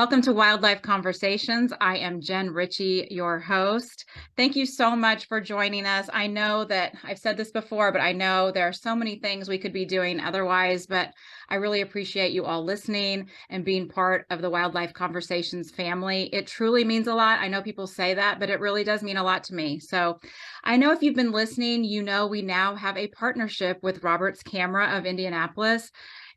Welcome to Wildlife Conversations. I am Jen Ritchie, your host. Thank you so much for joining us. I know that I've said this before, but I know there are so many things we could be doing otherwise, but I really appreciate you all listening and being part of the Wildlife Conversations family. It truly means a lot. I know people say that, but it really does mean a lot to me. So I know if you've been listening, you know we now have a partnership with Roberts Camera of Indianapolis.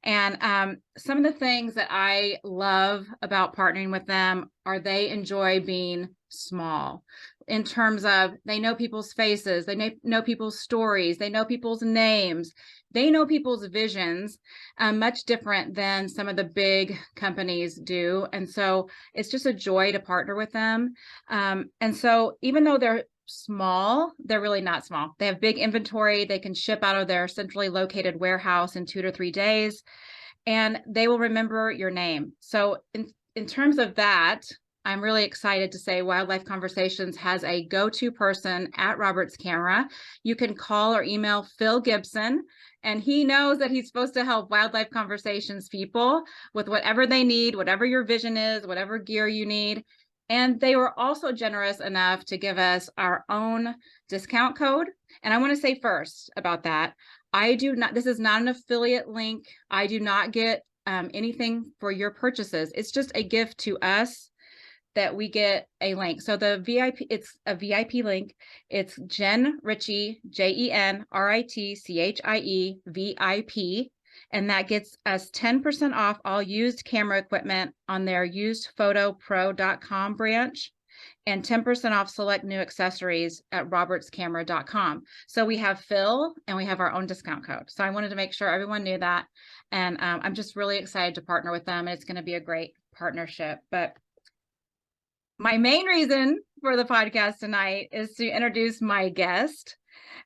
And some of the things that I love about partnering with them are they enjoy being small in terms of they know people's faces, they know people's stories, they know people's names, they know people's visions, much different than some of the big companies do. And so it's just a joy to partner with them. And so even though they're small, they're really not small. They have big inventory. They can ship out of their centrally located warehouse in 2 to 3 days, and they will remember your name. So in terms of that, I'm really excited to say Wildlife Conversations has a go-to person at Roberts Camera. You can call or email Phil Gibson, and he knows that he's supposed to help Wildlife Conversations people with whatever they need, whatever your vision is, whatever gear you need. And they were also generous enough to give us our own discount code. And I want to say first about that, this is not an affiliate link. I do not get anything for your purchases. It's just a gift to us that we get a link. So the VIP, it's a VIP link. It's Jen Ritchie, JENRITCHIE VIP. And that gets us 10% off all used camera equipment on their USEDPHOTOPRO.com branch and 10% off select new accessories at robertscamera.com. So we have Phil and we have our own discount code. So I wanted to make sure everyone knew that. And I'm just really excited to partner with them. And it's going to be a great partnership. But my main reason for the podcast tonight is to introduce my guest.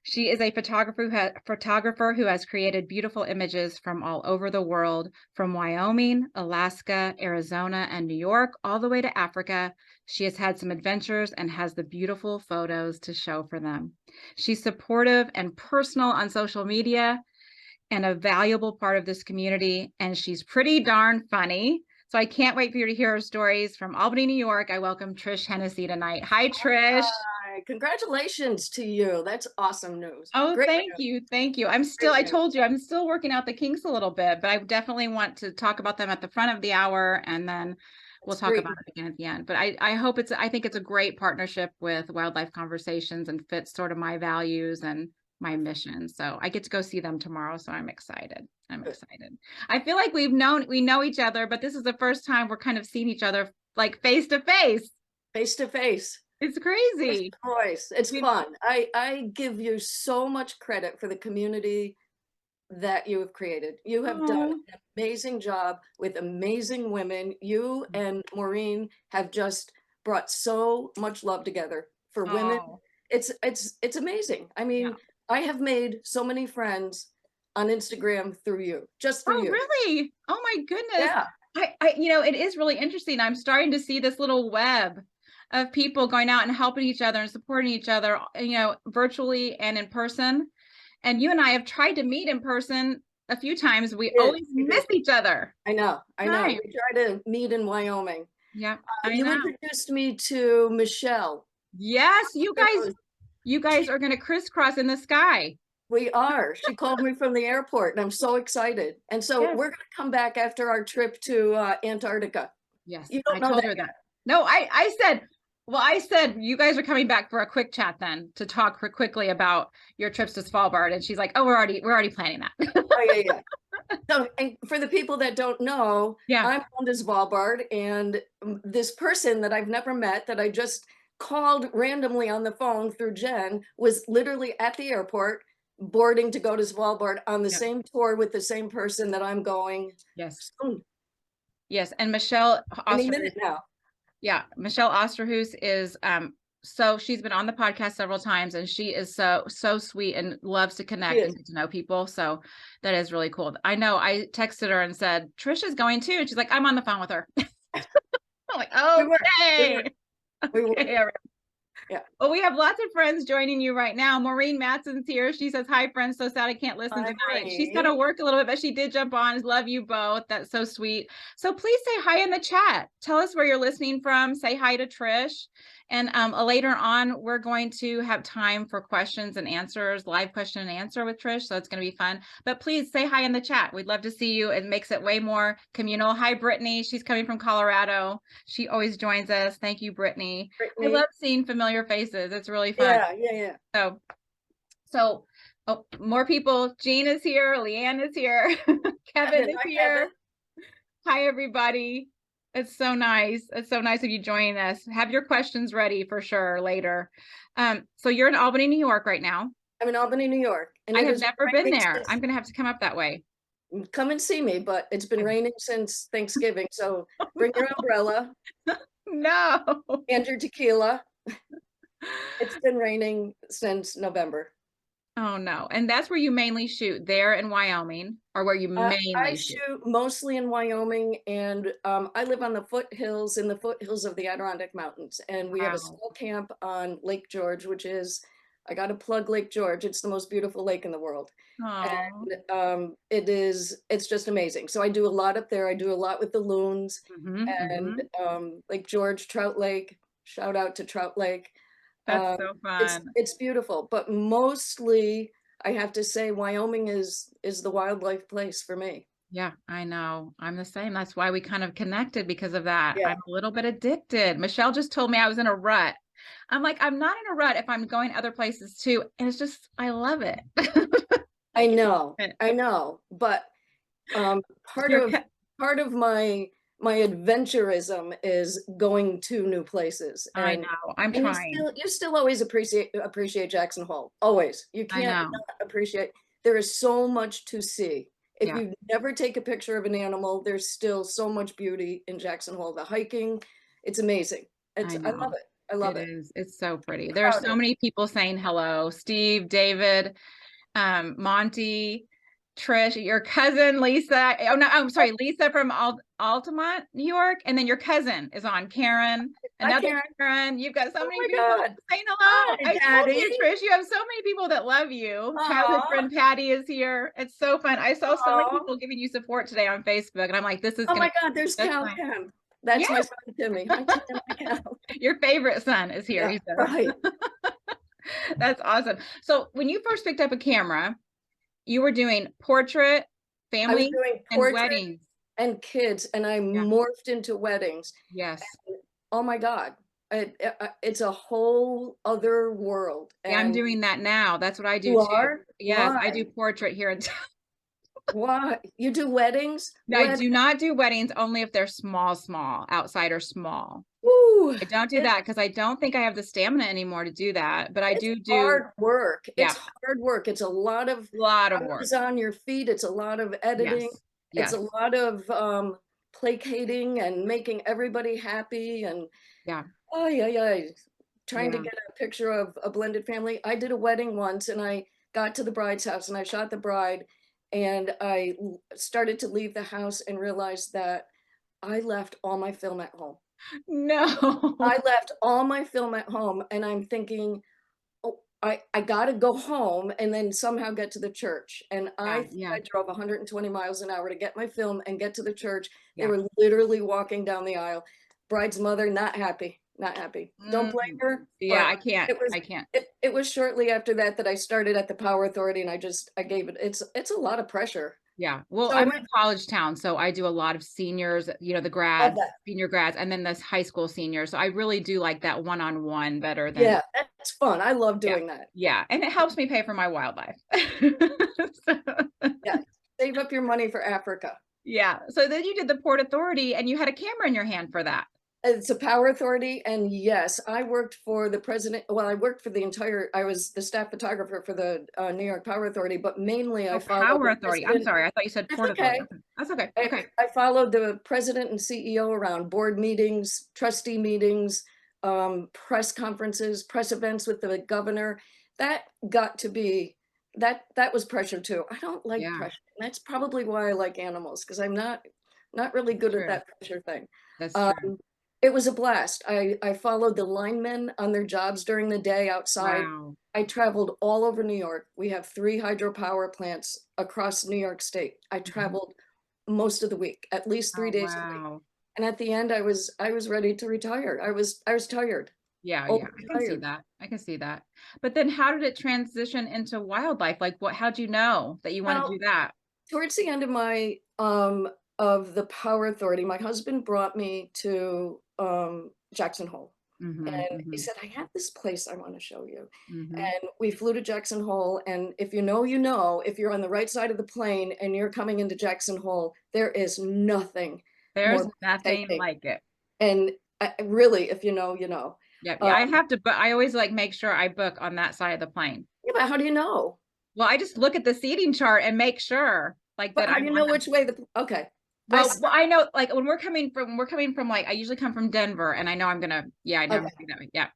She is a photographer who has created beautiful images from all over the world, from Wyoming, Alaska, Arizona, and New York, all the way to Africa. She has had some adventures and has the beautiful photos to show for them. She's supportive and personal on social media and a valuable part of this community, and she's pretty darn funny. So I can't wait for you to hear her stories from Albany, New York. I welcome Trish Hennessy tonight. Hi, Trish. Hi, congratulations to you. That's awesome news. Oh, Great thank news. you. Thank you. I told you, I'm still working out the kinks a little bit, but I definitely want to talk about them at the front of the hour, and then we'll talk about it again at the end. But I think it's a great partnership with Wildlife Conversations and fits sort of my values and my mission. So I get to go see them tomorrow. So I'm excited. I feel like we know each other, but this is the first time we're kind of seeing each other like face to face. Face to face. It's crazy. Voice. It's fun. I give you so much credit for the community that you have created. You have done an amazing job with amazing women. You and Maureen have just brought so much love together for women. It's amazing. I mean, I have made so many friends on Instagram through you, just for you. Oh, really? Oh my goodness. Yeah. It is really interesting. I'm starting to see this little web of people going out and helping each other and supporting each other, virtually and in person. And you and I have tried to meet in person a few times. We always miss each other. I know. We try to meet in Wyoming. Yeah. You introduced me to Michelle. Yes, you guys are going to crisscross in the sky. We are. She called me from the airport and I'm so excited. And so we're going to come back after our trip to Antarctica. Yes. You don't know that. No, I said, you guys are coming back for a quick chat then to talk quickly about your trips to Svalbard. And she's like, oh, we're already planning that. Oh, yeah. So, and for the people that don't know, I'm on to Svalbard, and this person that I've never met that I just called randomly on the phone through Jen was literally at the airport boarding to go to Svalbard on the same tour with the same person that I'm going. Yes. Yes. And Michelle any minute now. Yeah. Michelle Osterhuis is, so she's been on the podcast several times, and she is so sweet and loves to connect and get to know people. So that is really cool. I know I texted her and said, Trish is going too. And she's like, I'm on the phone with her. I'm like, okay. We were. Yeah. Well, we have lots of friends joining you right now. Maureen Matson's here. She says, hi, friends. So sad I can't listen Hi, tonight. She's Maureen. got to work a little bit, but she did jump on. Love you both. That's so sweet. So please say hi in the chat. Tell us where you're listening from. Say hi to Trish. And later on, we're going to have time for questions and answers, live question and answer with Trish. So it's going to be fun. But please say hi in the chat. We'd love to see you. It makes it way more communal. Hi, Brittany. She's coming from Colorado. She always joins us. Thank you, Brittany. I love seeing familiar faces. It's really fun. Yeah. So oh, more people. Jean is here. Leanne is here. Kevin is here. Kevin. Hi, everybody. It's so nice. It's so nice of you joining us. Have your questions ready for sure later. So you're in Albany, New York right now. I'm in Albany, New York. And I have never been there. I'm going to have to come up that way. Come and see me, but it's been raining since Thanksgiving. So bring your umbrella. No. And your tequila. It's been raining since November. Oh no. And that's where you mainly shoot, there in Wyoming, or where you mainly I shoot mostly in Wyoming, and I live on the foothills, in the foothills of the Adirondack Mountains. And we have a small camp on Lake George, which is, I got to plug Lake George. It's the most beautiful lake in the world. And it's just amazing. So I do a lot up there. I do a lot with the loons and Lake George, Trout Lake. Shout out to Trout Lake. That's so fun. It's beautiful, but mostly I have to say Wyoming is the wildlife place for me. Yeah, I know. I'm the same. That's why we kind of connected, because of that. Yeah. I'm a little bit addicted. Michelle just told me I was in a rut. I'm like, I'm not in a rut if I'm going other places too. And it's just, I love it. I know, but part of my adventurism is going to new places. And, I know. I'm trying. You still always appreciate Jackson Hole. Always. You can't not appreciate. There is so much to see. If you never take a picture of an animal, there's still so much beauty in Jackson Hole. The hiking, it's amazing. I love it. I love it. It is. It's so pretty. There are so many people saying hello. Steve, David, Monty, Trish, your cousin Lisa. Oh no, I'm sorry, Lisa from Altamont, New York, and then your cousin is on, Karen. Another Karen. You've got so many people saying hello. I told you, Trish, you have so many people that love you. Childhood friend Patty is here. It's so fun. I saw so many people giving you support today on Facebook, and I'm like, this is. Oh my God, there's Cal Kemp. That's my son Timmy. Hi, Timmy. Your favorite son is here. Yeah, right. That's awesome. So when you first picked up a camera, you were doing portrait, family, and weddings. And kids, and I morphed into weddings. Yes. And, oh my God. It's a whole other world. And I'm doing that now. That's what I do too. Yes, I do portrait here in town. Why? You do weddings? No, I do not do weddings, only if they're small, outside or small. Ooh, I don't do that because I don't think I have the stamina anymore to do that, but I do hard work. It's hard work. It's a lot of work on your feet. It's a lot of editing. It's a lot of placating and making everybody happy, and trying to get a picture of a blended family. I did a wedding once, and I got to the bride's house and I shot the bride, and I started to leave the house and realized that I left all my film at home. No. I left all my film at home, and I'm thinking, oh, I gotta go home and then somehow get to the church. And I drove 120 miles an hour to get my film and get to the church. They were literally walking down the aisle. Bride's mother, not happy. Don't blame her. Yeah, I can't. It was shortly after that I started at the Power Authority, and I gave it. It's a lot of pressure. Yeah. Well, I'm in college town, so I do a lot of seniors, you know, the grads, senior grads, and then this high school seniors. So I really do like that one-on-one better than. Yeah, that's fun. I love doing that. Yeah. And it helps me pay for my wildlife. Yeah. Save up your money for Africa. Yeah. So then you did the Port Authority, and you had a camera in your hand for that. It's a Power Authority, and yes, I worked for the president. Well, I worked for the entire. I was the staff photographer for the New York Power Authority, but mainly I followed Power Authority. I'm sorry, I thought you said Port Authority. That's okay. Okay. I followed the president and CEO around board meetings, trustee meetings, press conferences, press events with the governor. That got to be that was pressure too. I don't like pressure. And that's probably why I like animals, because I'm not really good at that pressure thing. That's true. It was a blast. I followed the linemen on their jobs during the day outside. Wow. I traveled all over New York. We have 3 hydropower plants across New York State. I Mhm. traveled most of the week, at least 3 Oh, days a week. wow. And at the end, I was ready to retire. I was tired, Yeah, yeah, I can see overtired. that. I can see that. But then how did it transition into wildlife? Like how'd you know that you want to Well, do that? towards the end of my of the power authority, my husband brought me to Jackson Hole. Mhm, And he mhm, said, I have this place I want to show you. mhm. And we flew to Jackson Hole. And if you know, you know, if you're on the right side of the plane and you're coming into Jackson Hole, there is nothing There's more nothing breathtaking. like it. And really, if you know, you know. Yep, Uh, yeah, I have to, but I always like make sure I book on that side of the plane. yeah, but how do you know? Well, I just look at the seating chart and make sure like But that how do I'm you on know the which way the, okay. I, well, I know like when we're coming from like I usually come from Denver and I know I'm gonna yeah, I know I'm okay, gonna do that. Yeah.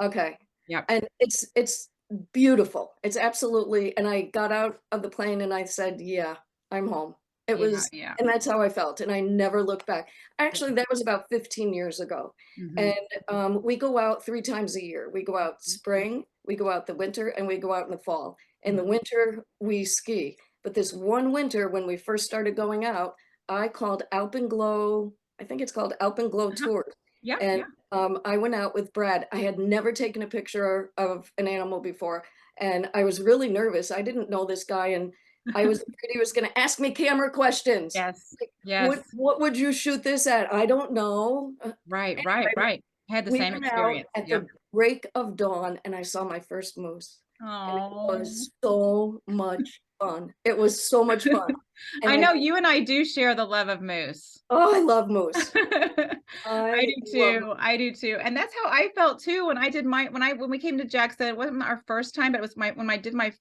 okay. Yep. And it's beautiful. It's absolutely, and I got out of the plane and I said, yeah, I'm home. It Yeah, was, yeah. and that's how I felt. And I never looked back. Yeah. Actually, that was about 15 years ago. Mhm. And we go out 3 times a year. We go out spring, we go out the winter, and we go out in the fall. In the Mhm. winter, we ski. But this one winter, when we first started going out, I called Alpenglow, I think it's called Alpenglow Uh-huh. Tours. Yeah, And yeah. I went out with Brad. I had never taken a picture of an animal before, and I was really nervous. I didn't know this guy, and I was afraid he was going to ask me camera questions. Yes. Like, Yes. what would you shoot this at? I don't know. Right, right, Anyway, right. I had the we same went out experience. at Yep. the break of dawn, and I saw my first moose, and it Oh. was so much fun. It was so much fun, and I know you and I do share the love of moose. I love moose. I I do love moose. too. I do too. And that's how I felt too when I did my when we came to Jackson. It wasn't our first time, but it was my when I did my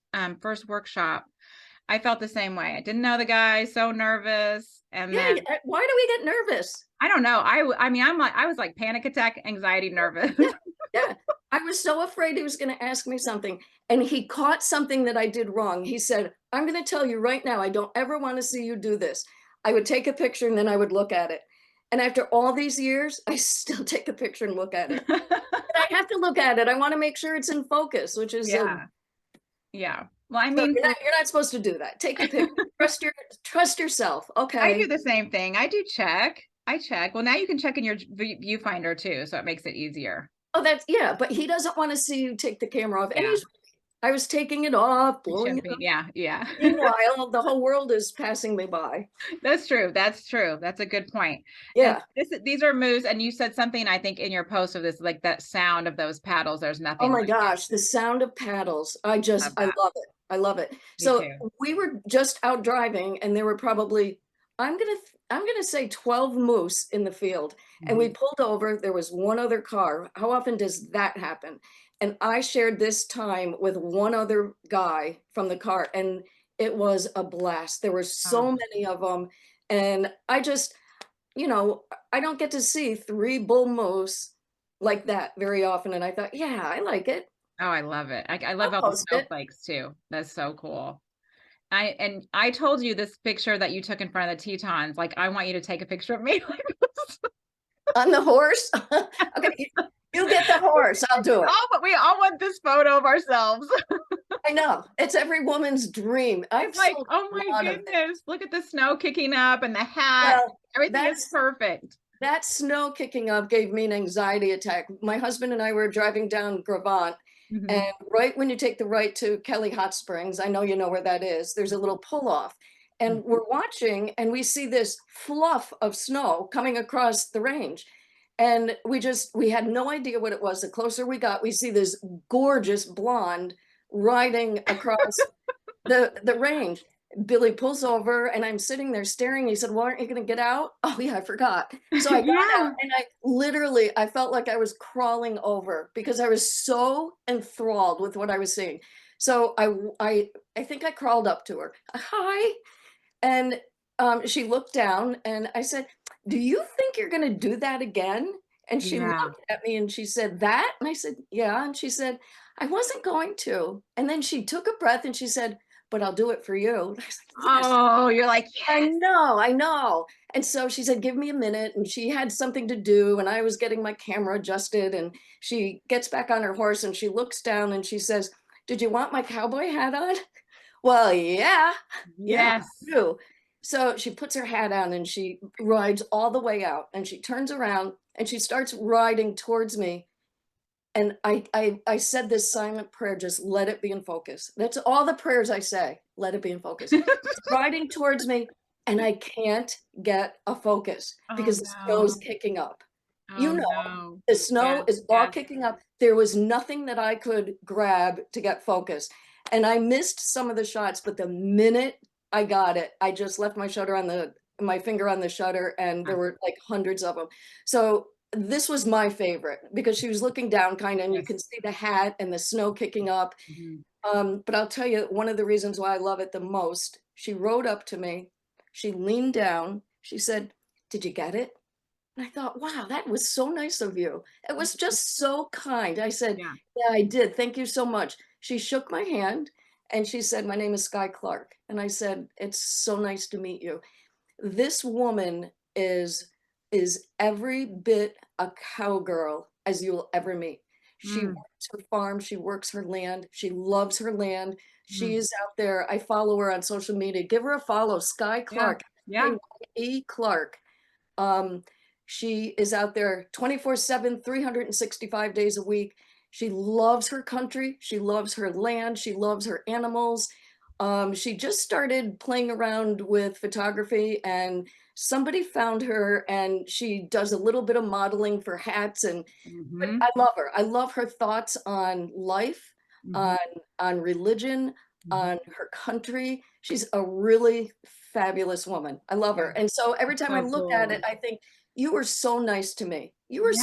first workshop. I felt the same way. I didn't know the guy, so nervous. And Yeah, then why do we get nervous? I don't know. I mean I was like panic attack, anxiety, nervous. Yeah, yeah. I was so afraid he was gonna ask me something, and he caught something that I did wrong. He said, "I'm gonna tell you right now, I don't ever wanna see you do this." I would take a picture and then I would look at it. And after all these years, I still take a picture and look at it. But I have to look at it. I wanna make sure it's in focus, which is Yeah. Yeah. Well, I so mean, you're not supposed to do that. Take the picture. Trust yourself. I do Okay. the same thing. I do check. I check. Well, now you can check in your viewfinder too, so it makes it easier. Oh, that's yeah, but he doesn't wanna see you take the camera off. And Yeah. I was taking it off, You blowing should it be. up. Yeah, yeah. Meanwhile, the whole world is passing me by. That's true. That's true. That's a good point. And Yeah. these are moves, and you said something I think in your post of this, like that sound of those paddles. There's Oh nothing my like it. gosh, the sound of paddles. Love I that. love it. I love it. Me So too. we were just out driving and there were probably, I'm gonna say 12 moose in the field. And we Mhm. pulled over. There was one other car. How often does that happen? And I shared this time with one other guy from the car, and it was a blast. There were Oh, so many of them. And I just, you know, I don't get to see 3 bull moose like that very often, and I thought, "Yeah, I like it. oh, I love it. I I'll love all the post it." snowflakes too. That's so cool. I told you this picture that you took in front of the Tetons. Like, I want you to take a picture of me. On the horse? Okay, you get the horse, I'll do it. We all want this photo of ourselves. I know, it's every woman's dream. I've It's like, sold oh a my lot of things. goodness, look at the snow kicking up and the hat. Well, Everything is that's perfect. that snow kicking up gave me an anxiety attack. My husband and I were driving down Gravant, and Mhm. right when you take the right to Kelly Hot Springs, I know you know where that is, there's a little pull-off, and Mhm. we're watching, and we see this fluff of snow coming across the range, and we had no idea what it was. The closer we got, we see this gorgeous blonde riding across the range. Billy pulls over and I'm sitting there staring. He said, "Well, aren't you going to get out?" Oh yeah, I forgot. So I got out Yeah. and I felt like I was crawling over because I was so enthralled with what I was seeing. So I think I crawled up to her. Hi. And she looked down and I said, "Do you think you're going to do that again?" And she Yeah. looked at me and she said, "That?" And I said, "Yeah." And she said, "I wasn't going to." And then she took a breath and she said, but I'll do it for you. I was like, yes. Oh, you're like, I yes. know, I know. And so she said, give me a minute. And she had something to do. And I was getting my camera adjusted. And she gets back on her horse and she looks down and she says, did you want my cowboy hat on? Well, yeah, yeah, I Yes. do. So she puts her hat on and she rides all the way out and she turns around and she starts riding towards me. And I said this silent prayer, just let it be in focus. That's all the prayers I say, let it be in focus. She's riding towards me and I can't get a focus Oh because the snow is no. kicking up. You Oh know, no. the snow Yes, is all yes. kicking up. There was nothing that I could grab to get focus. And I missed some of the shots, but the minute I got it, I just left my finger on the shutter and there Ah, were like hundreds of them. So this was my favorite because she was looking down kind of and you yes. can see the hat and the snow kicking up. Mhm. But I'll tell you one of the reasons why I love it the most. She rode up to me, she leaned down, she said, did you get it? And I thought, wow, that was so nice of you. It was just so kind. I said, Yeah. yeah, I did. Thank you so much. She shook my hand and she said, my name is Sky Clark. And I said, it's so nice to meet you. This woman is every bit a cowgirl as you will ever meet. She Mm, works her farm, she works her land, she loves her land. She mm. is out there. I follow her on social media. Give her a follow, Sky Yeah. Clark, Yeah. E. Clark. Um, she is out there 24/7, 365 days a week. She loves her country. She loves her land. She loves her animals. She just started playing around with photography and somebody found her and she does a little bit of modeling for hats and but Mhm. I love her. I love her thoughts on life, Mhm. on religion, Mhm. on her country. She's a really fabulous woman. I love her. Yeah. And so every time I So look at it, cool. I think, you were so nice to me. You were so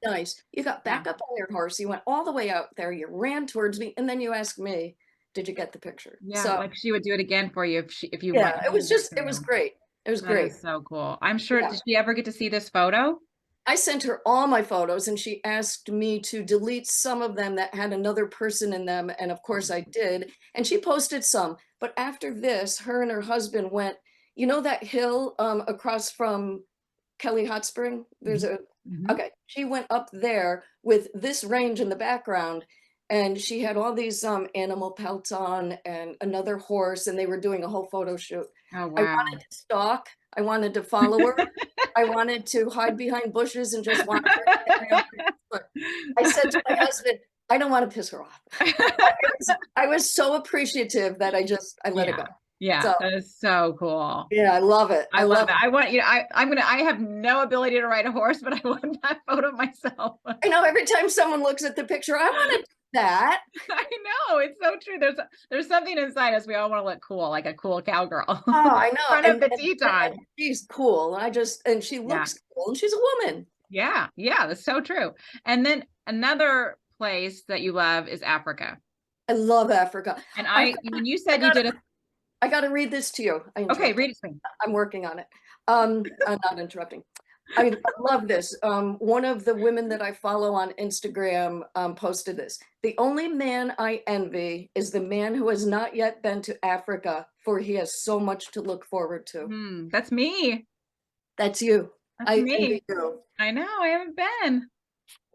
Yeah. nice. You got Yeah. back up on your horse. You went all the way out there. You ran towards me. And then you asked me, did you get the picture? Yeah. So Like she would do it again for you if you yeah, want it was her just, it was to. great. It was That great. is so cool. I'm sure, Yeah. did she ever get to see this photo? I sent her all my photos and she asked me to delete some of them that had another person in them. And of course I did. And she posted some. But after this, her and her husband went, you know, that hill across from Kelly Hot Spring? There's Mhm. a, Mhm. okay. She went up there with this range in the background and she had all these animal pelts on and another horse and they were doing a whole photo shoot. Oh, I wow. wanted to stalk. I wanted to follow her. I wanted to hide behind bushes and just watch her get my own pictures. But I said to my husband, I don't want to piss her off. I was so appreciative that I let it Yeah. go. Yeah. So That is so cool. yeah, I love it. I I love love that. it. I have no ability to ride a horse, but I want that photo myself. I know every time someone looks at the picture, I want to do that. I know, it's so true. There's something inside us. We all want to look cool, like a cool cowgirl. Oh, In I know. front of the Tetons. And she's cool. And she Yeah. looks cool and she's a woman. Yeah. Yeah. That's so true. And then another place that you love is Africa. I love Africa. And I've when you I said you gotta did a, I gotta read this to you. I okay, interrupted. read it to me. I'm working on it. I'm not interrupting. I love this. One of the women that I follow on Instagram posted this. The only man I envy is the man who has not yet been to Africa, for he has so much to look forward to. That's me. That's you. That's I envy me. you. I know. I haven't been.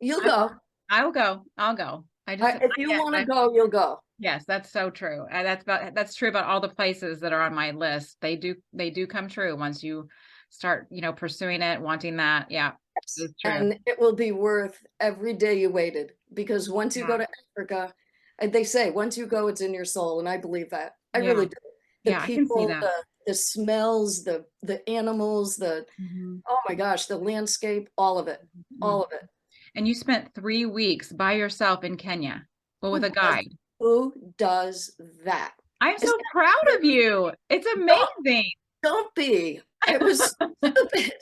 You'll I, go. I'll go. I'll go. I just have If not you yet. want to go, you'll go. Yes, that's so true. That's true about all the places that are on my list. They do come true once you start, pursuing it, wanting that. Yeah, Yes. it's true. And it will be worth every day you waited because once you go Yeah, to Africa, they say once you go, it's in your soul. And I believe that. I yeah, really do. The yeah. I can see people, that. the smells, the animals, Mhm. oh my gosh, the landscape, all of it. Mhm. All of it. And you spent 3 weeks by yourself in Kenya, but with Who a does guide. who does that? I'm Is so proud of you. It's don't amazing. don't be. It was stupid.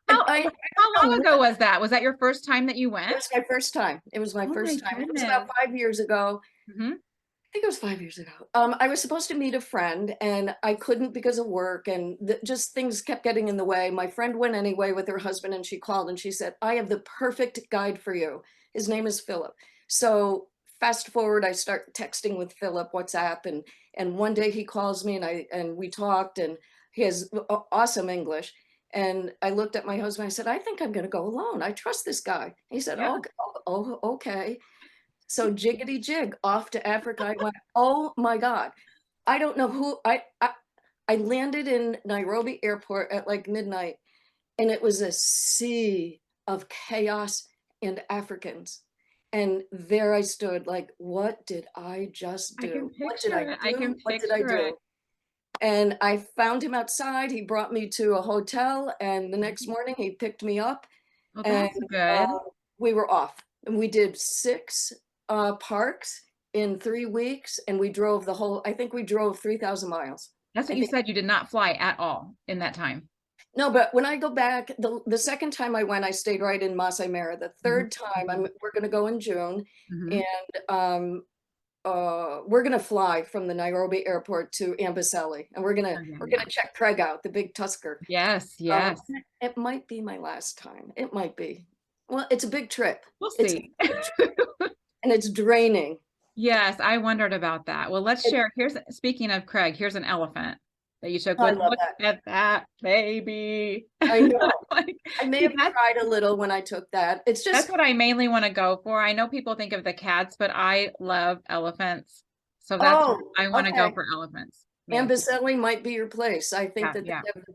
And How I how don't long know. ago was that? Was that your first time that you It went? was my first time. It was my Oh my first time. It was about goodness. 5 years ago. Hmm. I think it was 5 years ago. I was supposed to meet a friend and I couldn't because of work and just things kept getting in the way. My friend went anyway with her husband and she called and she said, I have the perfect guide for you. His name is Philip. So fast forward, I start texting with Philip, WhatsApp, and And one day he calls me and we talked, and he has awesome English. And I looked at my husband, I said, I think I'm going to go alone. I trust this guy. He said, Yeah. okay. So jiggity jig off to Africa. I went, oh my God. I don't know who I landed in Nairobi airport at like midnight, and it was a sea of chaos and Africans. And there I stood like, what did I just I can do? What did picture I it. I can do? What did I picture it. do? And I found him outside. He brought me to a hotel, and the next morning he picked me up, Well, and that's good. we were off. And we did 6 parks in 3 weeks, and we drove the whole, I think we drove 3,000 miles. That's what I you think. said. You did not fly at all in that time. No, but when I go back, the second time I went, I stayed right in Masai Mara. The third time, we're going to go in June, Mhm. and we're going to fly from the Nairobi airport to Amboseli, and Oh, yeah, we're yeah. gonna check Craig out, the big tusker. Yes, yes. It might be my last time. It might be. Well, it's a big trip. We'll It's a see. big trip, and it's draining. Yes, I wondered about that. Well, let's It, share. Here's, speaking of Craig, here's an elephant that you took I with. love Look that. at that baby. I know. Like, I may see, have cried a little when I took that. It's that's just, what I mainly want to go for. I know people think of the cats, but I love elephants. So that's, oh, I want to go okay. for elephants. Yeah, Amboseli might be your place. I think yeah, that they yeah, have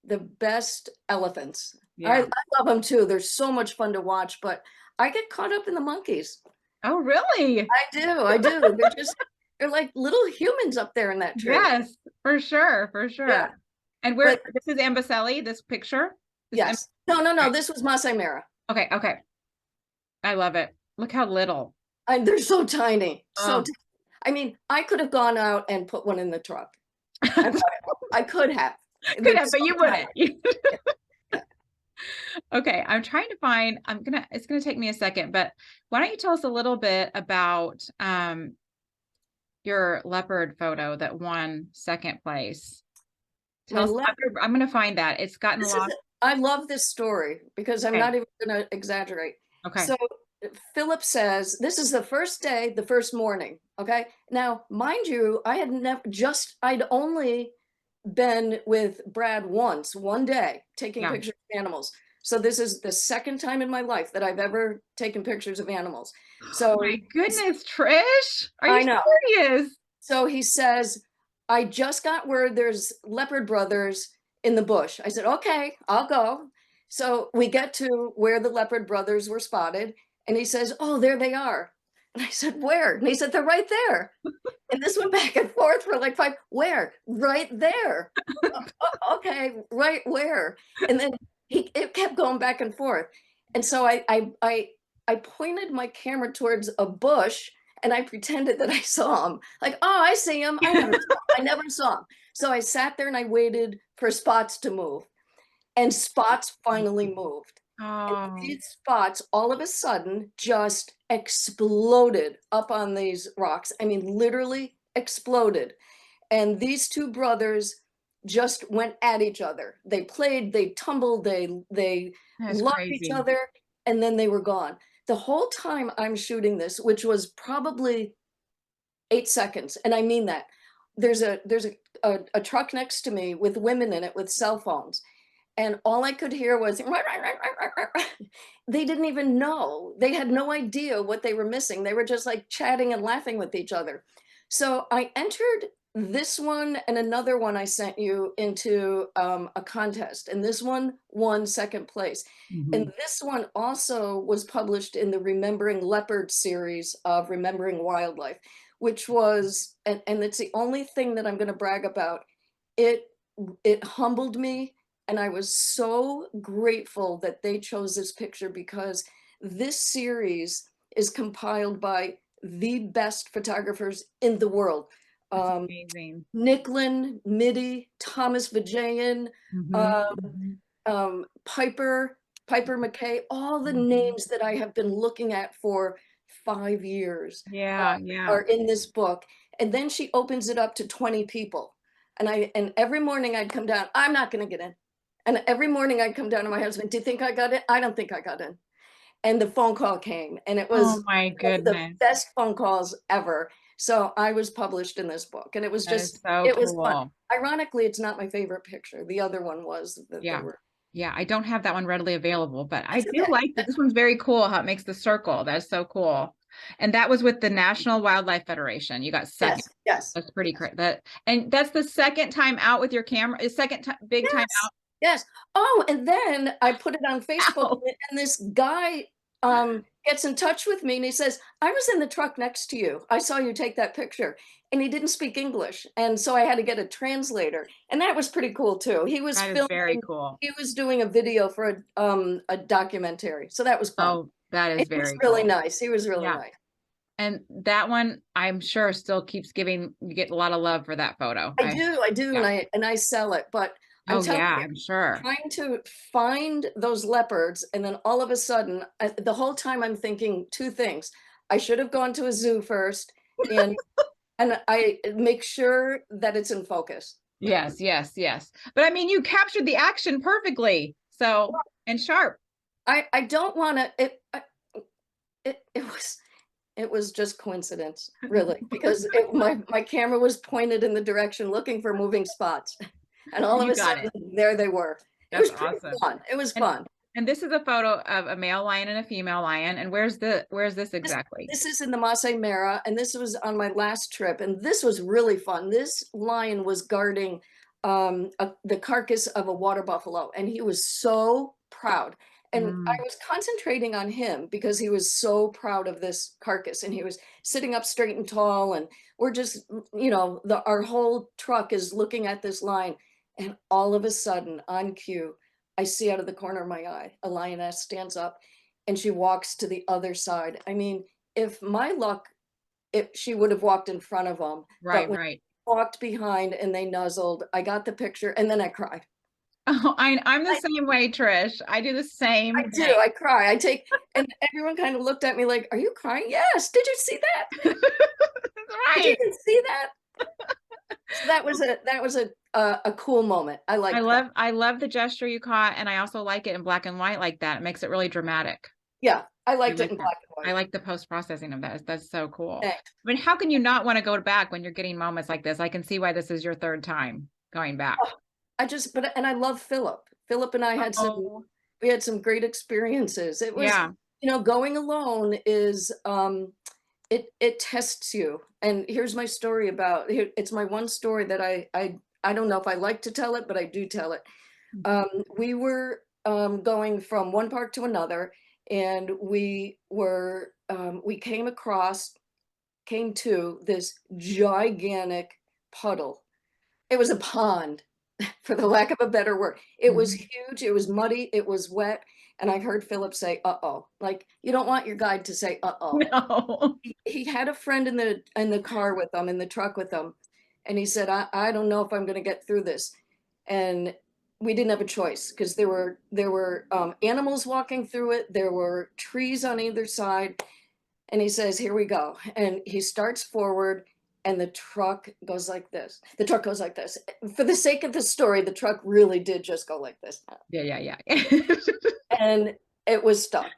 the best elephants. I yeah. love them too. They're so much fun to watch, but I get caught up in the monkeys. Oh, really? I do. They're like little humans up there in that tree. Yes, for sure, for Yeah. sure. And where, But this is Amboseli, this picture? This, yes. No, okay, this was Masai Mara. okay, okay. I love it. Look how little. They're so tiny. So, Oh. I mean, I could have gone out and put one in the truck. I could have. Could They're have, but so you tiny. wouldn't. Yeah. Okay, I'm trying to find, it's gonna take me a second, but why don't you tell us a little bit about your leopard photo that won second place? My Tell us, left, I'm gonna find that. It's gotten this is, lost. I love this story because I'm Okay, not even going to exaggerate. okay. So Philip says, this is the first day, the first morning. Okay. Now, mind you, I'd only been with Brad once, one day, taking Yeah. pictures of animals. So this is the second time in my life that I've ever taken pictures of animals. Oh So my goodness, Trish, are you I know. serious? So he says, I just got word there's leopard brothers in the bush. I said, okay, I'll go. So we get to where the leopard brothers were spotted, and he says, oh, there they are. And I said, where? And he said, they're right there. And this went back and forth for like 5, where? Right there. Okay, right where? And then it kept going back and forth. And so I pointed my camera towards a bush, and I pretended that I saw him. Like, oh, I see him. I never saw him. So I sat there and I waited for spots to move. And spots finally moved. And Oh, these spots all of a sudden just exploded up on these rocks. I mean, literally exploded. And these two brothers just went at each other. They played, they tumbled, they that's loved each crazy. other, and then they were gone. The whole time I'm shooting this, which was probably 8 seconds, and I mean that. There's a truck next to me with women in it with cell phones, and all I could hear was they didn't even know. They had no idea what they were missing. They were just like chatting and laughing with each other. So I entered this one and another one I sent you into a contest, and this one won second place. And Mhm. this one also was published in the Remembering Leopard series of Remembering Wildlife, which was, and it's the only thing that I'm going to brag about. It humbled me, and I was so grateful that they chose this picture, because this series is compiled by the best photographers in the world. That's amazing. Nicklin, Mitty, Thomas Vijayan, Mhm, uh, mhm, Piper McKay, all the mhm. names that I have been looking at for 5 years Yeah, yeah. are in this book. And then she opens it up to 20 people. And every morning I'd come down, I'm not going to get in. And every morning I'd come down to my husband, do you think I got in? I don't think I got in. And the phone call came, and it Oh was my one of the goodness. best phone calls ever. So I was published in this book, and it was That is just, so it was fun. cool. Ironically, it's not my favorite picture. The other one was that they Yeah. were. Yeah, I don't have that one readily available, but I That's do okay. like that. This one's very cool how it makes the circle. That's so cool. And that was with the National Wildlife Federation. You got second. Yes, yes, That's pretty yes, great. And that's the second time out with your camera. Second time, big time yes, yes. Oh, and then I put it on Facebook, out. and this guy gets in touch with me, and he says, "I was in the truck next to you. I saw you take that picture." And he didn't speak English, and so I had to get a translator, and that was pretty cool too. He was That is very filming, cool. he was doing a video for a documentary, so that was fun. Oh, that He is was very really cool. nice. He was really Yeah. nice. And that one, I'm sure still keeps giving, you get a lot of love for that photo. I do, Yeah. and I sell it, but I'm Oh telling yeah, you, I'm sure. trying to find those leopards, and then all of a sudden, the whole time I'm thinking two things. I should have gone to a zoo first, and I make sure that it's in focus. Yes, yes, yes. But I mean, you captured the action perfectly. So, and sharp. I don't want to, it was just coincidence, really, because my camera was pointed in the direction looking for moving spots, and all of You a got it. sudden there they were. It That's was pretty awesome. fun. It was And fun. and this is a photo of a male lion and a female lion. And where's this exactly? This is in the Masai Mara, and this was on my last trip, and this was really fun. This lion was guarding the carcass of a water buffalo, and he was so proud. And I Mm, was concentrating on him because he was so proud of this carcass, and he was sitting up straight and tall, and we're just, our whole truck is looking at this lion, and all of a sudden, on cue, I see out of the corner of my eye, a lioness stands up, and she walks to the other side. I mean, if my luck, if she would have walked in front of them, but right, when right. she walked behind and they nuzzled, I got the picture, and then I cried. Oh, I'm the I, same way, Trish. I do the I same do. thing. I cry. And everyone kind of looked at me like, "Are you crying?" Yes. Did you see that? Did you Right. even see that? So that was a cool moment. I liked that. I love the gesture you caught, and I also like it in black and white like that. It makes it really dramatic. Yeah, I I liked it like in that. black and I white. like the post-processing of that. That's so cool. Thanks. I mean, how can you not want to go back when you're getting moments like this? I can see why this is your third time going back. Oh, and I love Philip. Philip and I had Oh, we had some great experiences. It was, yeah. going alone is, it tests you. And here's my story about, it's my one story that I don't know if I like to tell it, but I do tell it. We were going from one park to another, and we came to this gigantic puddle. It was a pond, for the lack of a better word. It was Mhm. huge, it was muddy, it was wet, and I heard Philip say, "Uh-oh." Like, you don't want your guide to say, "Uh-oh." No. He had a friend in the car with him, in the truck with him, and he said, I don't know if I'm gonna get through this." And we didn't have a choice because there were animals walking through it, there were trees on either side, and he says, "Here we go." And he starts forward, and the truck goes like this. The truck goes like this. For the sake of the story, the truck really did just go like this. Yeah, yeah, yeah. And it was stuck.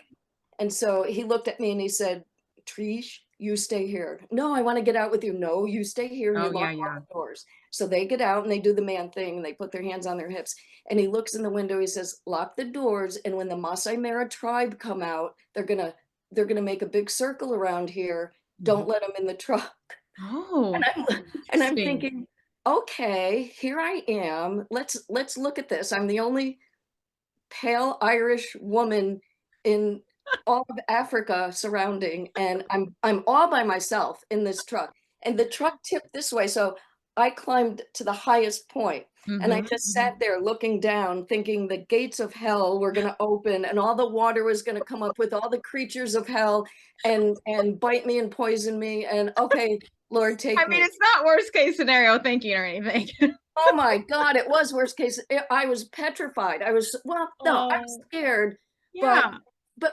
And so he looked at me and he said, "Trish, you stay here." "No, I want to get out with you." "No, you stay here and you Oh, lock yeah, all yeah. the doors." So they get out and they do the man thing and they put their hands on their hips. And he looks in the window, he says, "Lock the doors. And when the Masai Mara tribe come out, they're gonna make a big circle around here. Mhm. Don't let them in the truck." And Oh, I'm interesting. thinking, okay, here I am. Let's look at this. I'm the only pale Irish woman in all of Africa surrounding, and I'm all by myself in this truck. And the truck tipped this way, so I climbed to the highest point, and I Mhm, just mhm. sat there looking down, thinking the gates of hell were gonna open, and all the water was gonna come up with all the creatures of hell and bite me and poison me. And okay, Lord, I take mean, me. it's not worst case scenario thinking or anything. Oh my God, it was worst case. I was petrified. Well, no, I was Oh, scared, but yeah.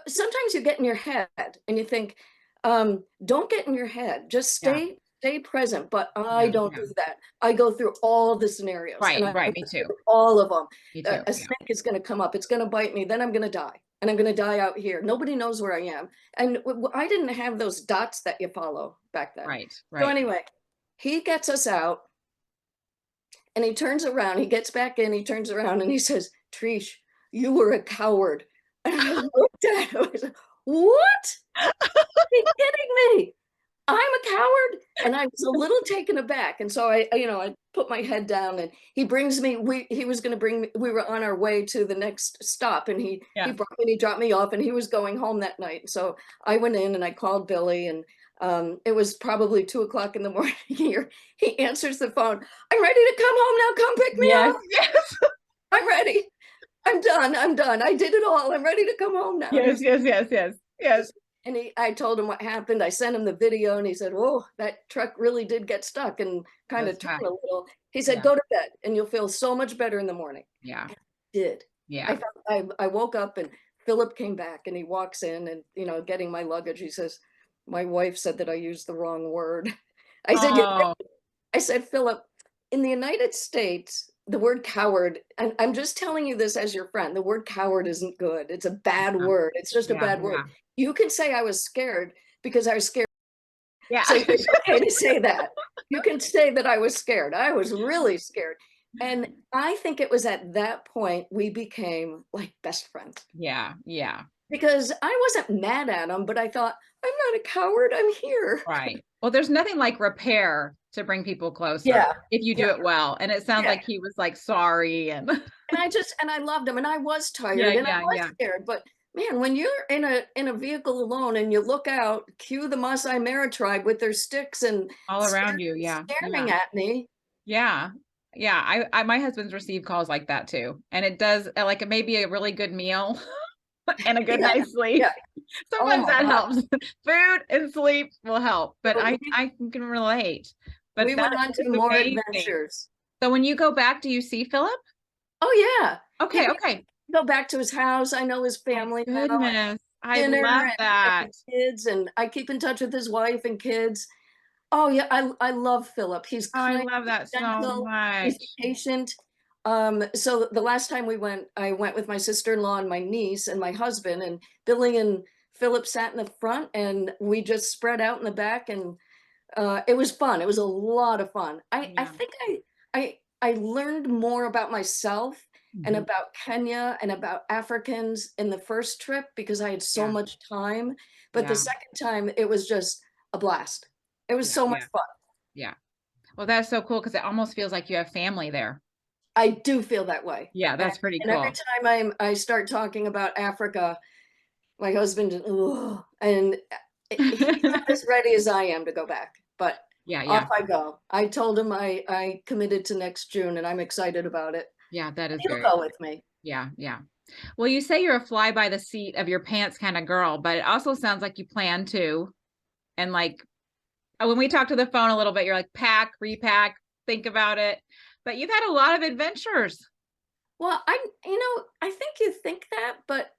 sometimes you get in your head and you think, don't get in your head. Just Yeah, stay present. But I yeah, don't yeah. do that. I go through all the scenarios, and Right, I right. went Me too. through all of them. Me too. A Yeah. snake is going to come up. It's going to bite me. Then I'm going to die. and I'm going to die out here. Nobody knows where I am. And I didn't have those dots that you follow back then. Right. So Right. anyway, he gets us out and he turns around, he gets back in, he turns around and he says, Trish, you were a coward. And I looked at him, I was like, what? Are you kidding me? I'm a coward. And I was a little taken aback. And so I put my head down and he brings me, he was going to bring me, we were on our way to the next stop and he brought me, he dropped me off and he was going home that night. So I went in and I called Billy and it was probably 2:00 in the morning here. He answers the phone. I'm ready to come home now. Come pick me up. Yes. I'm ready. I'm done. I'm done. I did it all. I'm ready to come home now. Yes. And I told him what happened. I sent him the video and he said, oh, that truck really did get stuck and kind of turned a little. He said, go to bed and you'll feel so much better in the morning. Yeah. And I did. Yeah. I woke up and Philip came back and he walks in and, getting my luggage. He says, my wife said that I used the wrong word. I said, Philip, in the United States, the word coward, and I'm just telling you this as your friend, the word coward isn't good. It's a bad word. It's just a bad word. You can say I was scared because I was scared. Yeah. So it's okay to say that. You can say that I was scared. I was really scared. And I think it was at that point we became like best friends. Yeah. Yeah. Because I wasn't mad at him, but I thought, I'm not a coward. I'm here. Right. Well, there's nothing like repair to bring people closer if you do it well. And it sounds like he was like sorry and I loved him and I was tired and I was scared. But man, when you're in a vehicle alone and you look out, cue the Maasai Mara tribe with their sticks and all around you, staring at me. Yeah. I my husband's received calls like that too. And it does like it may be a really good meal and a good night's sleep. Sometimes that helps. Food and sleep will help, but I can relate. But we went on to more adventures. So when you go back, do you see Philip? Oh yeah. Okay. Go back to his house. I know his family. Goodness. I love that. Kids, and I keep in touch with his wife and kids. Oh yeah, I love Philip. He's kind, I love that gentle, so much. He's patient. So the last time we went, I went with my sister-in-law and my niece and my husband, and Billy and Philip sat in the front and we just spread out in the back, and it was fun. It was a lot of fun. I think I learned more about myself and about Kenya and about Africans in the first trip because I had so much time. But the second time it was just a blast. It was so much fun. Yeah. Well, that's so cool because it almost feels like you have family there. I do feel that way. Yeah, that's pretty cool. And every time I start talking about Africa, my husband, and he's not as ready as I am to go back. But off I go. I told him I committed to next June and I'm excited about it. Yeah, that is He'll go with me. Yeah. Well, you say you're a fly by the seat of your pants kind of girl, but it also sounds like you plan to. And like when we talked to the phone a little bit, you're like pack, repack, think about it. But you've had a lot of adventures. Well, I think you think that, but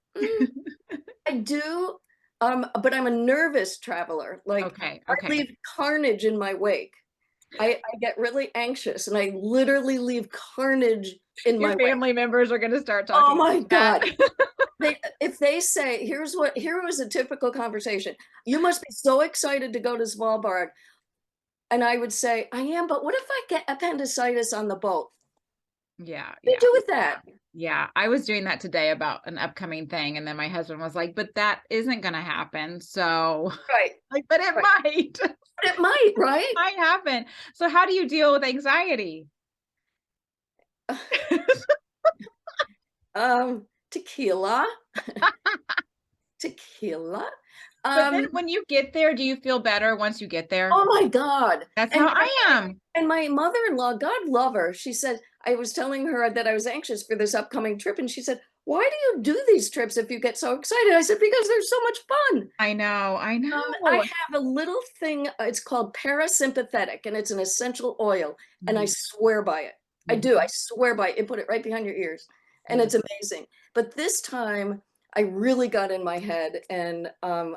I do. But I'm a nervous traveler. Like I leave carnage in my wake. I get really anxious and I literally leave carnage in my wake. Your family members are going to start talking. Oh my God. If they say, here was a typical conversation. You must be so excited to go to Svalbard. And I would say, I am, but what if I get appendicitis on the boat? Yeah. What do you do with that? Yeah, I was doing that today about an upcoming thing. And then my husband was like, but that isn't going to happen. So, but it might. But it might, right? It might happen. So how do you deal with anxiety? Tequila. Tequila. But then when you get there, do you feel better once you get there? Oh my God. That's how I am. And my mother-in-law, God love her, she said, I was telling her that I was anxious for this upcoming trip. And she said, why do you do these trips if you get so excited? I said, because they're so much fun. I know. I have a little thing, it's called parasympathetic, and it's an essential oil. And I swear by it. I do. I swear by it. And put it right behind your ears. And it's amazing. But this time, I really got in my head and I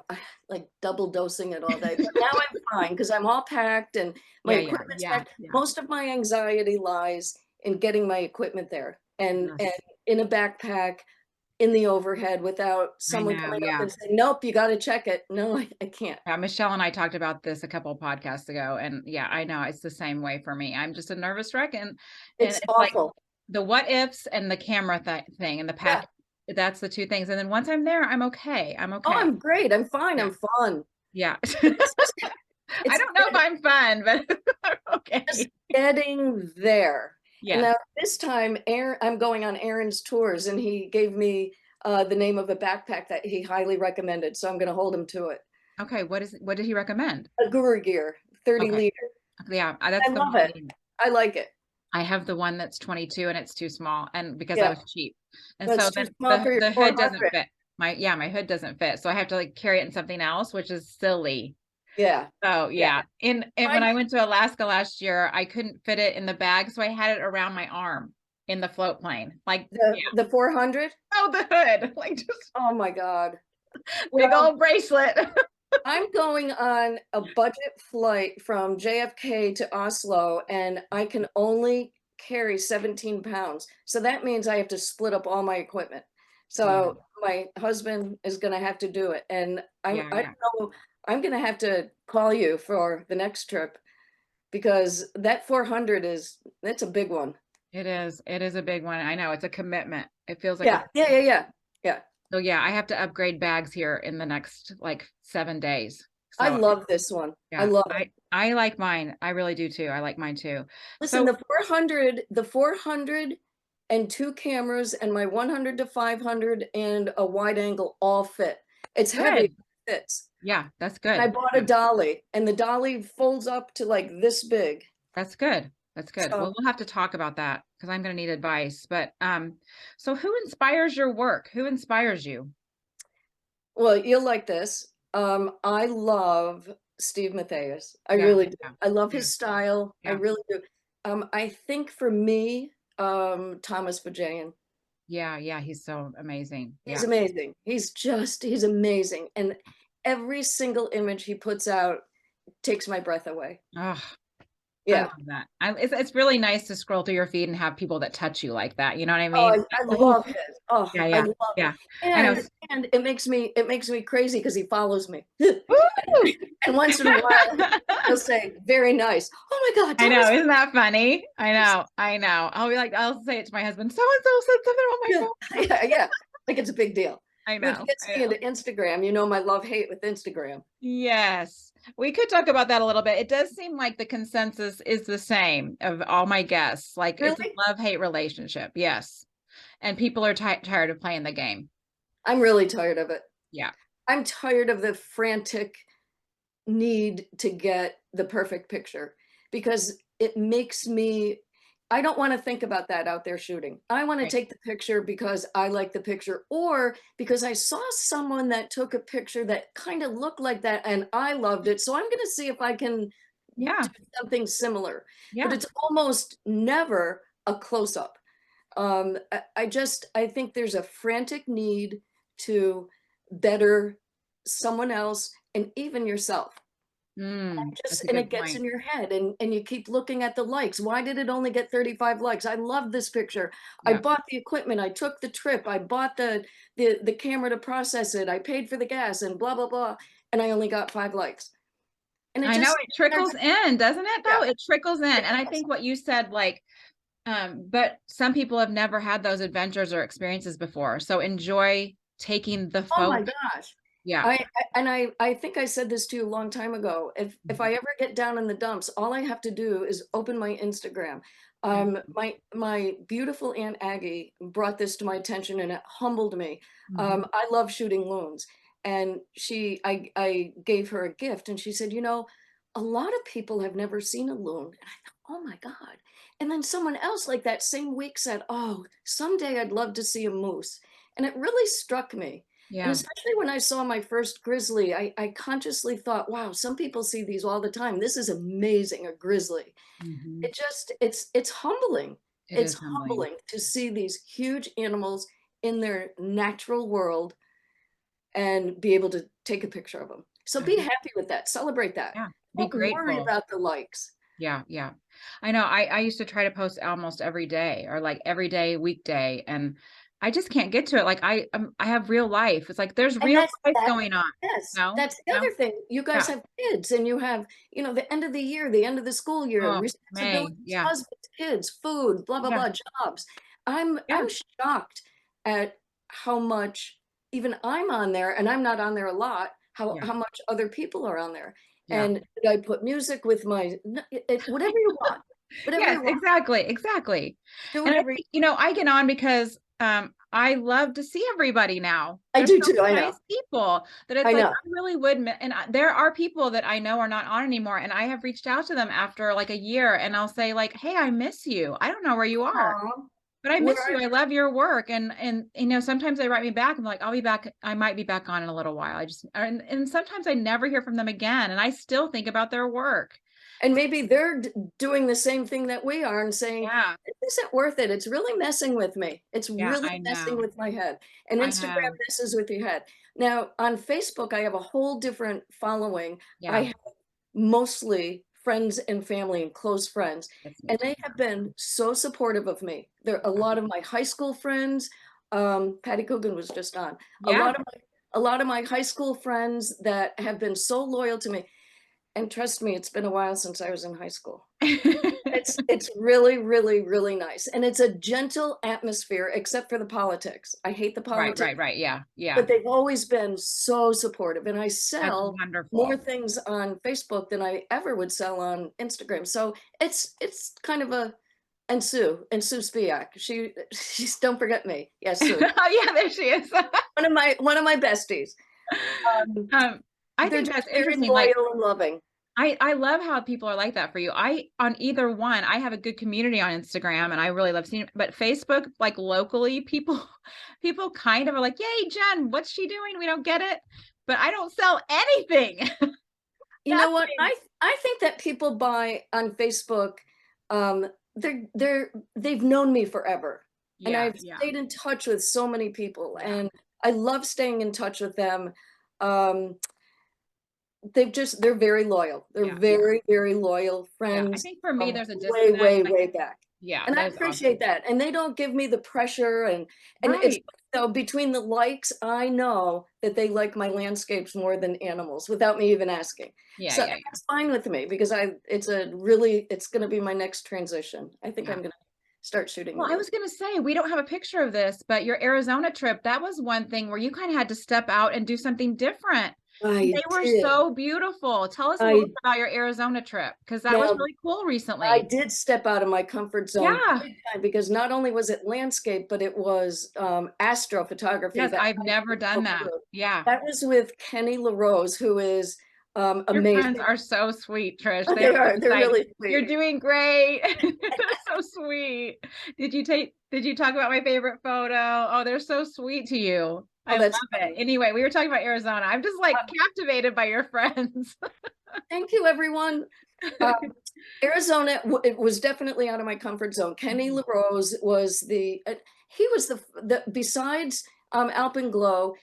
like double dosing it all day. But now I'm fine because I'm all packed and my equipment's packed. Most of my anxiety lies in getting my equipment there and in a backpack. in the overhead without I someone know. coming up Yeah. and saying, nope, you got to check it. No, I can't. Yeah, Michelle and I talked about this a couple of podcasts ago, and yeah, I know it's the same way for me. I'm just a nervous wreck, and It's it's like awful. the what ifs and the camera thing and the Yeah. pack. That's the two things. And then once I'm there, I'm okay. I'm Oh, okay. I'm great. I'm fine. Yeah. I'm fun. Yeah. It's just, I it's don't know if I'm fun, but I'm just okay. getting there. And Yes. now this time, Aaron, I'm going on Aaron's tours, and he gave me the name of a backpack that he highly recommended. So I'm going to hold him to it. Okay. What did he recommend? A GURA Gear, 30 Okay. liter. Yeah, I that's the one love I it. need. I like it. I have the one that's 22 and it's too small, and because I Yeah. was cheap. And No, so it's too then small for your the hood doesn't 400. fit. My hood doesn't fit. So I have to like carry it in something else, which is silly. Yeah. Oh Yeah. yeah. And when I went to Alaska last year, I couldn't fit it in the bag, so I had it around my arm in the float plane. Like, yeah. The 400. Oh, the hood. Like just Oh my God. big Well, old bracelet. I'm going on a budget flight from JFK to Oslo, and I can only carry 17 pounds. So that means I have to split up all my equipment. Yeah. So my husband is going to have to do it. And Yeah, I yeah. don't know, I'm going to have to call you for the next trip because that 400 that's a big one. It is. It is a big one. I know it's a commitment. It feels like Yeah. a Yeah. Yeah. Yeah. Yeah. So yeah, I have to upgrade bags here in the next like 7 days. I So love this one. I yeah, love it. I like mine. I really do too. I like mine too. Listen, So the 400 and two cameras and my 100 to 500 and a wide angle all fit. It's heavy, good. it fits. Yeah, that's And I good. bought a Yeah, dolly, and the dolly folds up to like this big. that's good. That's good. So, Well, we'll have to talk about that because I'm going to need advice. But so who inspires your work? Who inspires you? well, you'll like this. I love Steve Matthias. I Yeah, really do. yeah, I love yeah, his style. I yeah, really do. I think for me, Thomas Bajayan. yeah, yeah. He's so amazing. He's Yeah. amazing. He's amazing. And every single image he puts out takes my breath away. Oh, I Yeah. love that. It's really nice to scroll through your feed and have people that touch you like that. You know what I Oh, mean? I Oh, love his. Oh, yeah, I yeah, love it. yeah. I know. And it makes me crazy because he follows me. Woo! And once in a while he'll say, very nice. Oh my God, I know, Thomas. isn't that funny? I know, I know. I'll be like, I'll say it to my husband, so and so said something on my Yeah, phone. yeah, yeah. Like it's a big deal. I Which know, gets I me know. into Instagram. You know my love hate with Instagram. Yes, we could talk about that a little bit. It does seem like the consensus is the same of all my guests. Like it's a Really? love-hate relationship. Yes. And people are tired of playing the game. I'm really tired of it. Yeah. I'm tired of the frantic need to get the perfect picture because it makes me, I don't want to think about that out there shooting. I want to Right. take the picture because I like the picture or because I saw someone that took a picture that kind of looked like that and I loved it. So I'm going to see if I can Yeah. do something similar, but Yeah. it's almost never a close up. I think there's a frantic need to better someone else and even yourself. That's Just a and good it gets point. in your head and you keep looking at the likes. Why did it only get 35 likes? I love this picture. I Yeah. bought the equipment, I took the trip, I bought the camera to process it, I paid for the gas and blah blah blah, and I only got 5 likes. And it I know just it trickles in, doesn't it yeah, though? It trickles in. it And I does. think what you said, like, but some people have never had those adventures or experiences before. So enjoy taking the Oh my photo. gosh. Yeah. I think I said this to you a long time ago. If Mhm. I ever get down in the dumps, all I have to do is open my Instagram. Mhm. My beautiful Aunt Aggie brought this to my attention and it humbled me. Mhm. I love shooting loons, and I gave her a gift, and she said, a lot of people have never seen a loon, and I thought, oh my God. And then someone else like that same week said, oh, someday I'd love to see a moose, and it really struck me. And Yeah. especially when I saw my first grizzly, I consciously thought, wow, some people see these all the time. This is amazing, a grizzly. Mhm. It's humbling. It It's is humbling. humbling to see these huge animals in their natural world and be able to take a picture of them. So be Uh-huh. happy with that. Celebrate that. Yeah. Be Don't worry grateful. about the likes. Yeah, yeah. I know. I used to try to post almost every day or like every day, weekday. And I just can't get to it. Like I have real life. It's like there's And real life going on. yes, No, that's the no, other thing. You guys yeah. have kids and you have, the end of the year, the end of the school year, Oh, May, responsibilities, yeah, husbands, kids, food, blah, blah, yeah, blah, jobs. I'm yeah, shocked at how much even I'm on there, and I'm not on there a lot, yeah, how much other people are on there. yeah. And I put music with my, whatever you want, whatever Yes, you want, exactly, exactly. do And I whatever you, think, I get on because I love to see everybody now. I There's do so too, I many know, nice people that it's I like know. I really would there are people that I know are not on anymore, and I have reached out to them after like a year, and I'll say like, "Hey, I miss you. I don't know where you are, Aw, but I where miss are you. I you? love your work." And sometimes they write me back and like, "I'll be back. I might be back on in a little while." And sometimes I never hear from them again, and I still think about their work. And maybe they're doing the same thing that we are and saying, Yeah, it isn't worth it. It's really messing with me. It's yeah, really I messing know. with my head. And I Instagram know. messes with your head. Now, on Facebook, I have a whole different following. I Yeah, have mostly friends and family and close friends, that's me and too. they have been so supportive of me. There are a Yeah. lot of my high school friends. Patty Coogan was just on. Yeah. A lot of my high school friends that have been so loyal to me. And trust me, it's been a while since I was in high school. It's really, really, really nice. And it's a gentle atmosphere, except for the politics. I hate the Right, politics, right, right. Yeah, yeah. but they've always been so supportive. And I That's sell more wonderful. things on Facebook than I ever would sell on Instagram. So it's kind of a, and Sue Spiak. She's, don't forget me. Yes, Sue. Oh, yeah, there she is. One of my besties. Um, Um, I they're think just that's very interesting. Like, loyal and loving. I love how people are like that for you. On either one, I have a good community on Instagram and I really love seeing it. But Facebook, like locally, people people kind of are like, "Yay, Jen, what's she doing? We don't get it." But I don't sell anything. You know what? Nothing. I think that people buy on Facebook, they've known me forever, and Yeah, I've yeah, stayed in touch with so many people, yeah, and I love staying in touch with them. Um, they're very loyal. They're yeah, yeah, very, very loyal yeah. I friends think for me, from there's a way, disconnect. way, way back. Yeah, And I that is appreciate awesome. that. And they don't give me the pressure and it's Right. so between the likes, I know that they like my landscapes more than animals without me even asking. Yeah, So yeah, that's fine with me because it's gonna be my next transition. I think yeah. I'm gonna start shooting Well, I videos. was going to say, we don't have a picture of this, but your Arizona trip, that was one thing where you kind of had to step out and do something different. And I they were did. so beautiful. Tell us a little I bit about your Arizona trip, because that was now really cool I recently. did step out of my comfort zone Yeah. big time because not only was it landscape, but it was astrophotography Yes, that I've I never did done go that. through. Yeah. That was with Kenny LaRose, who is Your friends amazing. are so sweet, Trish. They're They are, just they're like, really you're sweet. doing great. They're so sweet. Did you talk about my favorite photo? Oh, they're so sweet to you. Oh, I love that's it. funny. Anyway, we were talking about Arizona. I'm just like captivated by your friends. Thank you, everyone. Um, Arizona, it was definitely out of my comfort zone. Kenny Mhm. LaRose was he was besides Alpenglow,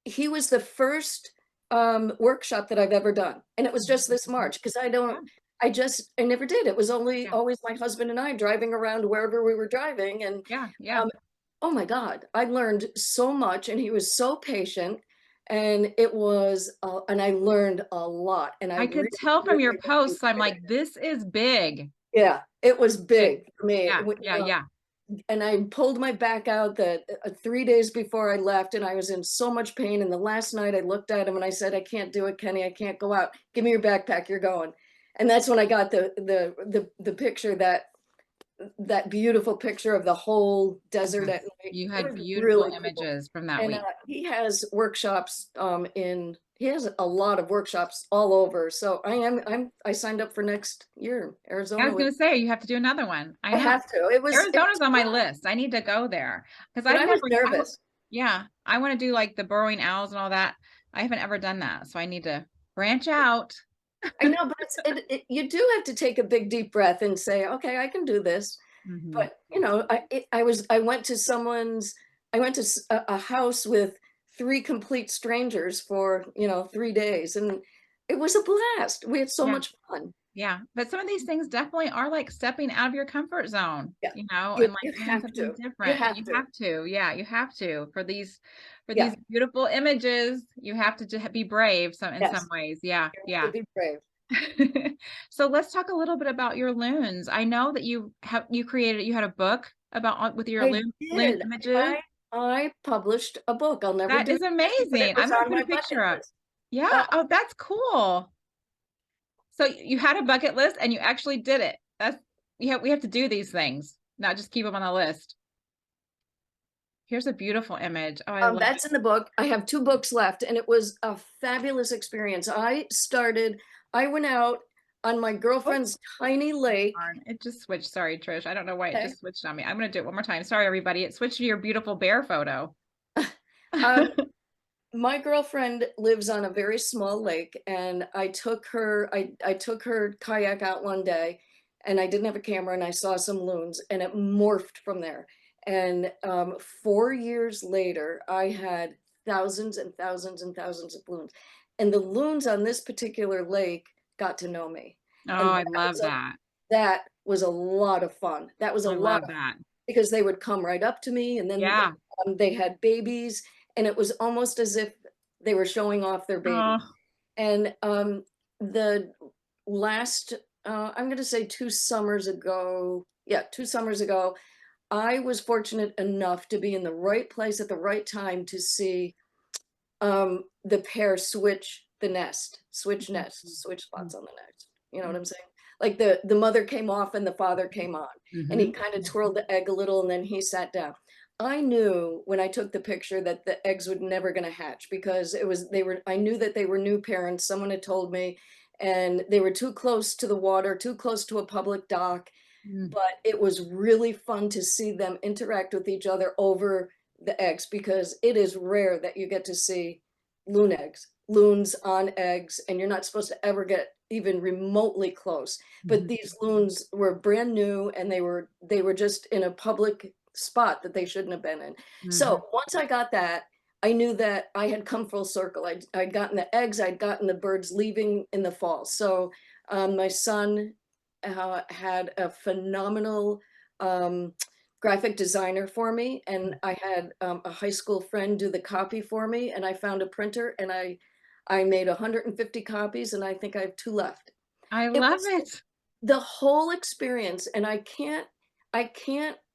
he was the first workshop that I've ever done. And it was just this Mhm. March because Yeah, I never did. It was only yeah, always my husband and I driving around wherever we were driving. And yeah, yeah. um, oh my God, I learned so much and he was so patient. And it was, and I learned a lot. And I I really, could tell from really, your really posts, I'm enjoyed like, it. this is big. Yeah, it was Big. big for me. Yeah, yeah, yeah. And I pulled my back out 3 days before I left, and I was in so much pain. And the last night I looked at him and I said, "I can't do it, Kenny. I can't go out. Give me your backpack. You're going." And that's when I got the picture that beautiful picture of the whole desert at Yes. night. You It had was beautiful really cool. images from that And week. he has workshops he has a lot of workshops all over. So I signed up for next year, I Arizona was with. going to say, you have to do another one. I I know. have to. It was Arizona's on my fun, list. I need to go there because but I've I never, was nervous. yeah, I want to do like the burrowing owls and all that. I haven't ever done that. So I need to branch out. I know, but you do have to take a big deep breath and say, "Okay, I can do this." Mhm. But I went to a house with three complete strangers for 3 days, and it was a blast. We had so Yeah. much fun. Yeah. But some of these things definitely are like stepping out of your comfort zone, Yeah. and like You doing have something to. You different. And have you to. have to. Yeah, you have to for Yeah. these beautiful images. You have to be brave in some Yes. ways. Yeah. You have Yeah. to be brave. So let's talk a little bit about your loons. I know that you had a book about with your I loon did. images. I published a book. I'll never That do is it again, but it amazing. I'm was gonna on put my a bucket picture up. list. Yeah. Uh, Oh, that's cool. So you had a bucket list and you actually did it. We have to do these things, not just keep them on the list. Here's a beautiful image. Oh, I love that's in the book. I have 2 books left, and it was a fabulous experience. I went out on my it. Oops, girlfriend's tiny lake. darn. It just switched. Sorry, Trish. I don't know why it Okay. just switched on me. I'm gonna do it one more time. Sorry, everybody. It switched to your beautiful bear photo. Um, my girlfriend lives on a very small lake, and I took her kayak out one day, and I didn't have a camera, and I saw some loons, and it morphed from there. And 4 years later, I had thousands and thousands and thousands of loons. And the loons on this particular lake got to know me. Oh, And I love that. that was a lot of fun. That was a I lot love of that. because they would come right up to me, and then Yeah. they had babies, and it was almost as if they were showing off their baby. Oh, And the last, I'm going to say 2 summers ago, yeah, 2 summers ago, I was fortunate enough to be in the right place at the right time to see the pair switch nests, switch spots on the nest. You know what I'm saying? Like the mother came off and the father came on, and he mm-hmm. kind of twirled the egg a little, and then he sat down. I knew when I took the picture that the eggs were never going to hatch because I knew that they were new parents. Someone had told me, and they were too close to the water, too close to a public dock. Mm-hmm. But it was really fun to see them interact with each other over the eggs, because it is rare that you get to see loons on eggs, and you're not supposed to ever get even remotely close. But these loons were brand new, and they were just in a public spot that they shouldn't have been in. Mm-hmm. So once I got that, I knew that I had come full circle. I'd gotten the eggs, I'd gotten the birds leaving in the fall. So my son had a phenomenal graphic designer for me, and I had a high school friend do the copy for me, and I found a printer, and I made 150 copies, and I think I have 2 left. I It love was it. the whole experience, and I can't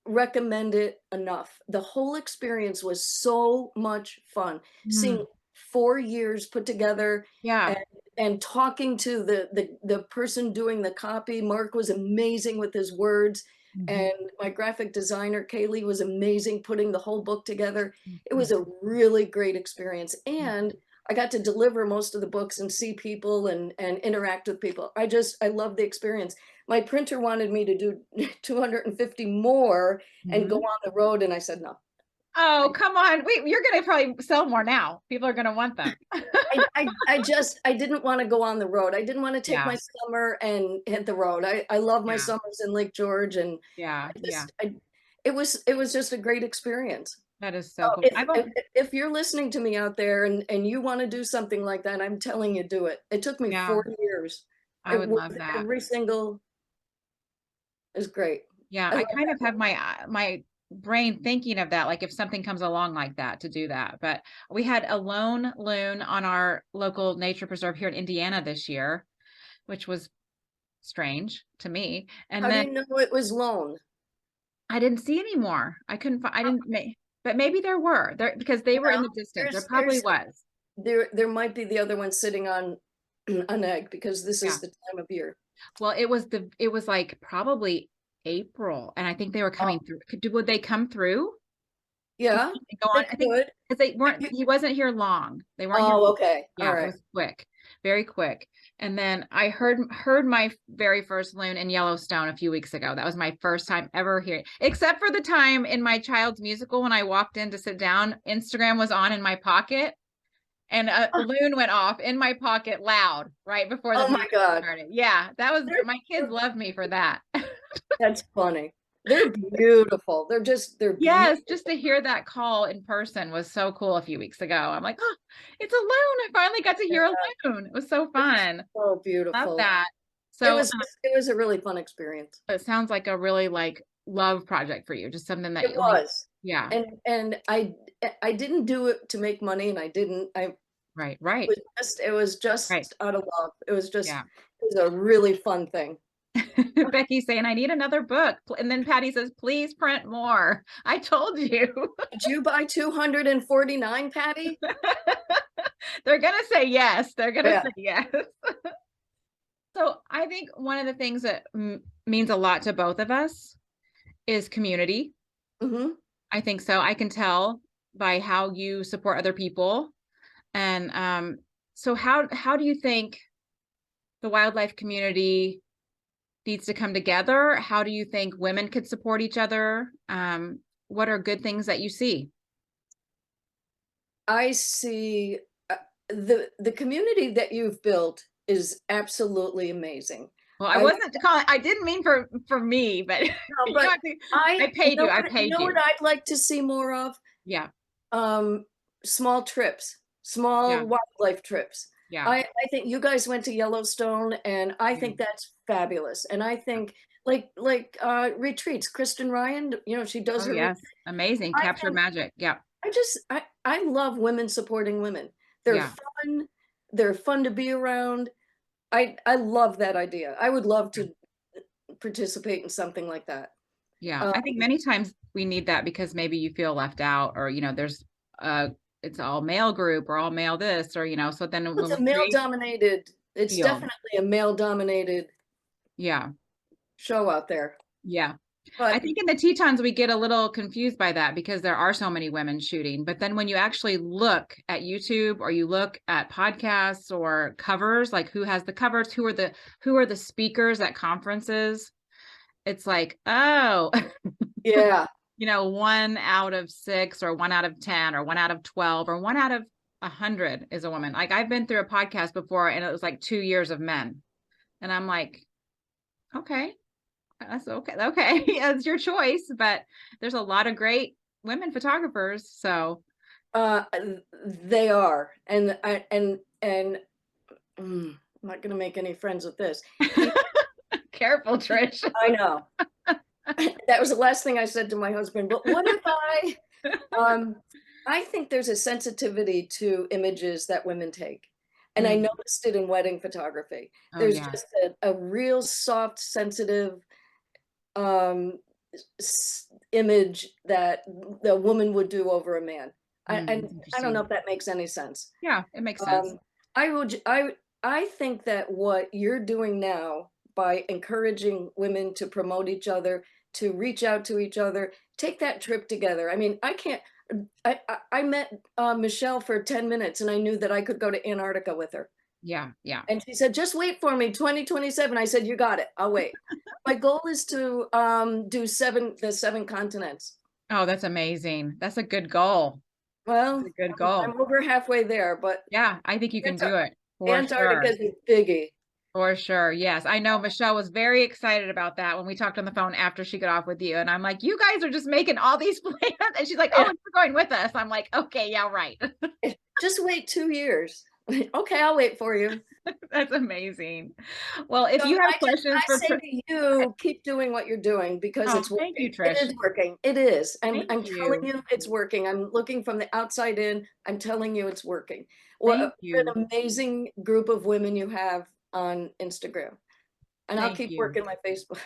recommend it enough. The whole experience was so much fun. Seeing Mm. 4 years put together, Yeah. and talking to the person doing the copy. Mark was amazing with his words, Mm-hmm. and my graphic designer Kaylee was amazing putting the whole book together. It was a really great experience, and I got to deliver most of the books and see people and interact with people. I love the experience. My printer wanted me to do 250 more and go Mm-hmm. on the road, and I said no. Oh, come on. Wait, you're gonna probably sell more now. People are gonna want them. I didn't want to go on the road. I didn't want to take Yeah. my summer and hit the road. I love my Yeah. summers in Lake George, and Yeah. Yeah. it was just a great experience. That is So so cool. I love. if you're listening to me out there, and you want to do something like that, I'm telling you, do it. It took me Yeah. 4 years. I It would was love that. every single is great. Yeah, I I love kind of have my brain thinking of that, like if something comes along like that to do that. But we had a lone loon on our local nature preserve here in Indiana this year, which was strange to me. And How do then you know it was lone? I didn't see any more. I couldn't find, I didn't make, but maybe there were there because they were in Well, the distance. There probably there's was. there might be the other one sitting on an egg, because this Yeah. is the time of year. Well, it was like probably April, and I think they were Oh, coming through. Would they come through? yeah, And go they on. I think could. because they weren't, he wasn't here long. They weren't here. Oh, okay. All Yeah, it right. was quick, very quick. And then I heard my very first loon in Yellowstone a few weeks ago. That was my first time ever hearing, except for the time in my child's musical when I walked in to sit down. Instagram was on in my pocket, and a loon went off in my pocket loud right before the Oh my musical God. started. Yeah, that was They're, my kids love me for that. that's funny. They're beautiful. They're Yes, beautiful. just to hear that call in person was so cool a few weeks ago. I'm like, oh, it's a loon. I finally got to hear a loon. It was so fun. So Love beautiful. that. So it was a really fun experience. it sounds like a really like love project for you, just something that It you like, was. yeah, And I didn't do it to make money, and I right, right, it was right, just out of love. yeah. It was a really fun thing. Becky's saying, I need another book. And then Patty says, please print more. I told you. Did you buy 249, Patty? They're going to say yes. They're going to Yeah. say yes. So I think one of the things that means a lot to both of us is community. Hmm. I think so. I can tell by how you support other people. And so how do you think the wildlife community needs to come together? How do you think women could support each other? What are good things that you see? I see the community that you've built is absolutely amazing. Well, I I wasn't calling, I didn't mean for me, but no, you know, but I paid you. I you paid know what you. I'd like to see more of? Yeah, Um, small trips, yeah, small wildlife trips. yeah. I think you guys went to Yellowstone, and I Yeah. think that's fabulous. And I think retreats. Kristen Ryan, you know, she does Oh her. yes, amazing. I Capture think magic. Yeah, I love women supporting women. They're yeah. fun. They're fun to be around. I love that idea. I would love to participate in something like that. Yeah, Um, I think many times we need that because maybe you feel left out, or there's it's all male group or all male this, or so then it's when a we create it's field, definitely a male dominated yeah, show out there. yeah. I But think in the Tetons we get a little confused by that because there are so many women shooting. But then when you actually look at YouTube or you look at podcasts or covers, like who has the covers, who are the speakers at conferences, it's like, oh, yeah, 1 out of 6 or 1 out of 10 or 1 out of 12 or 1 out of 100 is a woman. Like I've been through a podcast before and it was like 2 years of men. And I'm like, okay, that's okay. Okay. Yeah, it's your choice, but there's a lot of great women photographers. So uh, they are, and I'm not gonna make any friends with this. He, careful, Trish. I know. That was the last thing I said to my husband. But what if um, I think there's a sensitivity to images that women take. And I Mm. noticed it in wedding photography. Oh There's yeah. just a real soft, sensitive um, image that the woman would do over a man. And That's I don't know interesting. if that makes any sense. Yeah, it makes sense. Um, I think that what you're doing now by encouraging women to promote each other, to reach out to each other, take that trip together. I mean, I can't. I met Michelle for 10 minutes, and I knew that I could go to Antarctica with her. Yeah, yeah. And she said, "Just wait for me, 2027." I said, "You got it. I'll wait." My goal is to do the 7 continents. Oh, that's amazing. That's a good goal. That's Well, a good goal. I'm over halfway there, but Yeah, I think you can do it for Antarctica sure. is a biggie. For sure. Yes. I know Michelle was very excited about that when we talked on the phone after she got off with you. And I'm like, you guys are just making all these plans. And she's like, oh, Yeah. and you're going with us. I'm like, okay, yeah, right. Just wait 2 years. Okay, I'll wait for you. That's amazing. Well, if So you have questions I for, say to you, keep doing what you're doing because oh, it's thank you, working. It Trish. is working. It is. Thank I'm telling you. you it's working. I'm looking from the outside in. I'm telling you it's working. Thank What you. an amazing group of women you have on Instagram. And I'll Thank keep you. working my Facebook.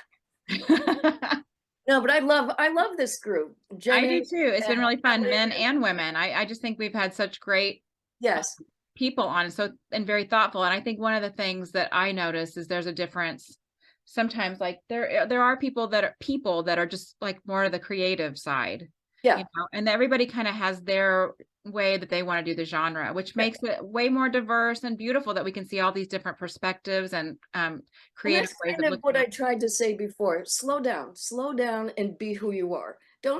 No, but I love this group. I do Jenny too. It's been and really fun, Kelly. men and women. I just think we've had such great Yes. people on, so and very thoughtful. And I think one of the things that I notice is there's a difference sometimes, like there are people that are just like more of the creative side, Yeah. and everybody kind of has their way that they want to do the genre, which Yeah. makes it way more diverse and beautiful that we can see all these different perspectives and And creative that's ways of kind of what looking I at. tried to say before. Slow down and be who you are. Yeah,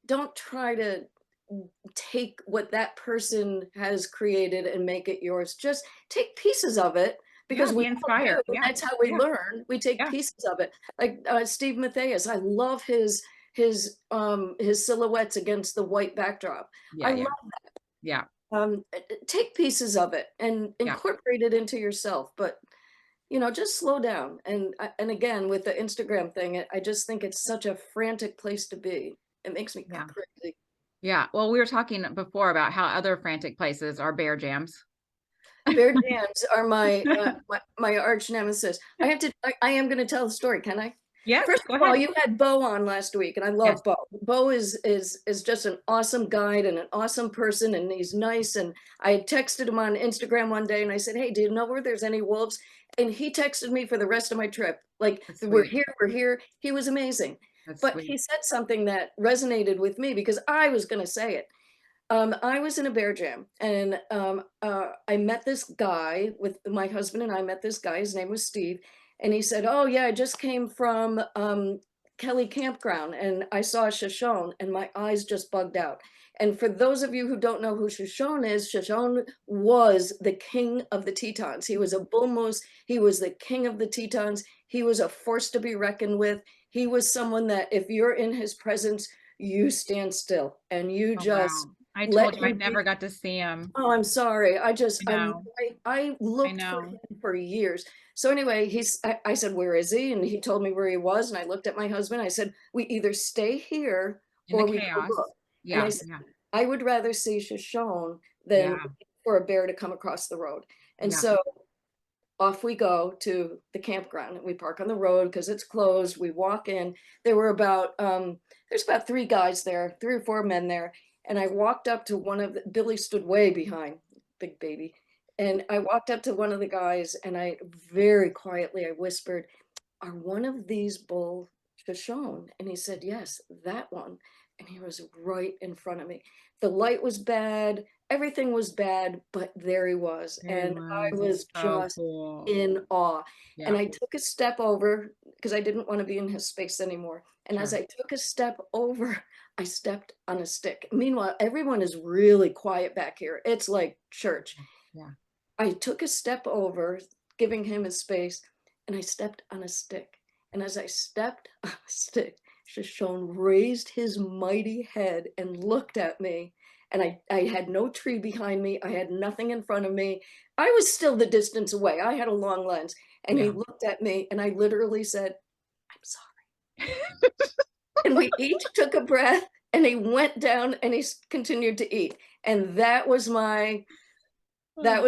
Don't try to take what that person has created and make it yours. Just take pieces of it yeah, because we be all do. inspired. Yeah, That's how we yeah, learn. We take yeah, pieces of it. Like Steve Matthias, I love his silhouettes against the white backdrop. yeah, I yeah, love yeah, take pieces of it and yeah. incorporate it into yourself. But you know, just slow down. And again, with the Instagram thing, I just think it's such a frantic place to be. It makes me Yeah. crazy. Yeah. Well, we were talking before about how other frantic places are bear jams. Bear jams are my arch nemesis. I am going to tell the story, can I? Yes, First go of all, ahead. you had Bo on last week, and I Yes. love Bo. Bo is just an awesome guide and an awesome person, and he's nice. And I had texted him on Instagram one day, and I said, "Hey, do you know where there's any wolves?" And he texted me for the rest of my trip, like, That's "We're sweet. here, we're here." He was amazing. That's But sweet. he said something that resonated with me because I was going to say it. I was in a bear jam, and I met this guy with my husband, and I met this guy. His name was Steve, and he said, "Oh yeah, I just came from Kelly Campground, and I saw Shoshone, and my eyes just bugged out." And for those of you who don't know who Shoshone is, Shoshone was the king of the Tetons. He was a bull moose. He was the king of the Tetons. He was a force to be reckoned with. He was someone that if you're in his presence, you stand still and you Oh, just wow. I let told you I him be. never got to see him. Oh, I'm sorry. I know. I I looked for know. him for years. So anyway, I said, "Where is he?" And he told me where he was. And I looked at my husband. I said, "We either stay here In the or we go chaos. look." And I Yeah. said, Yeah. "I would rather see Shoshone than Yeah. for a bear to come across the road." And Yeah. so off we go to the campground. We park on the road because it's closed. We walk in. There were about there's about three guys there, three or four men there. And I walked up to one of Billy stood way behind, big baby. And I walked up to one of the guys and I very quietly I whispered, "Are one of these bull Shoshone?" And he said, "Yes, that one." And he was right in front of me. The light was bad, everything was bad, but there he was. There he And I was. was So just cool. in awe. And Yeah. I took a step over because I didn't want to be in his space anymore. And as Sure. I took a step over, I stepped on a stick. Meanwhile, everyone is really quiet back here. It's like church. Yeah. I took a step over, giving him his space, and I stepped on a stick. And as I stepped on a stick, Shoshone raised his mighty head and looked at me. And I had no tree behind me. I had nothing in front of me. I was still the distance away. I had a long lens. And he Yeah. looked at me and I literally said, "I'm sorry." And we each took a breath and he went down and he continued to eat. And that was my love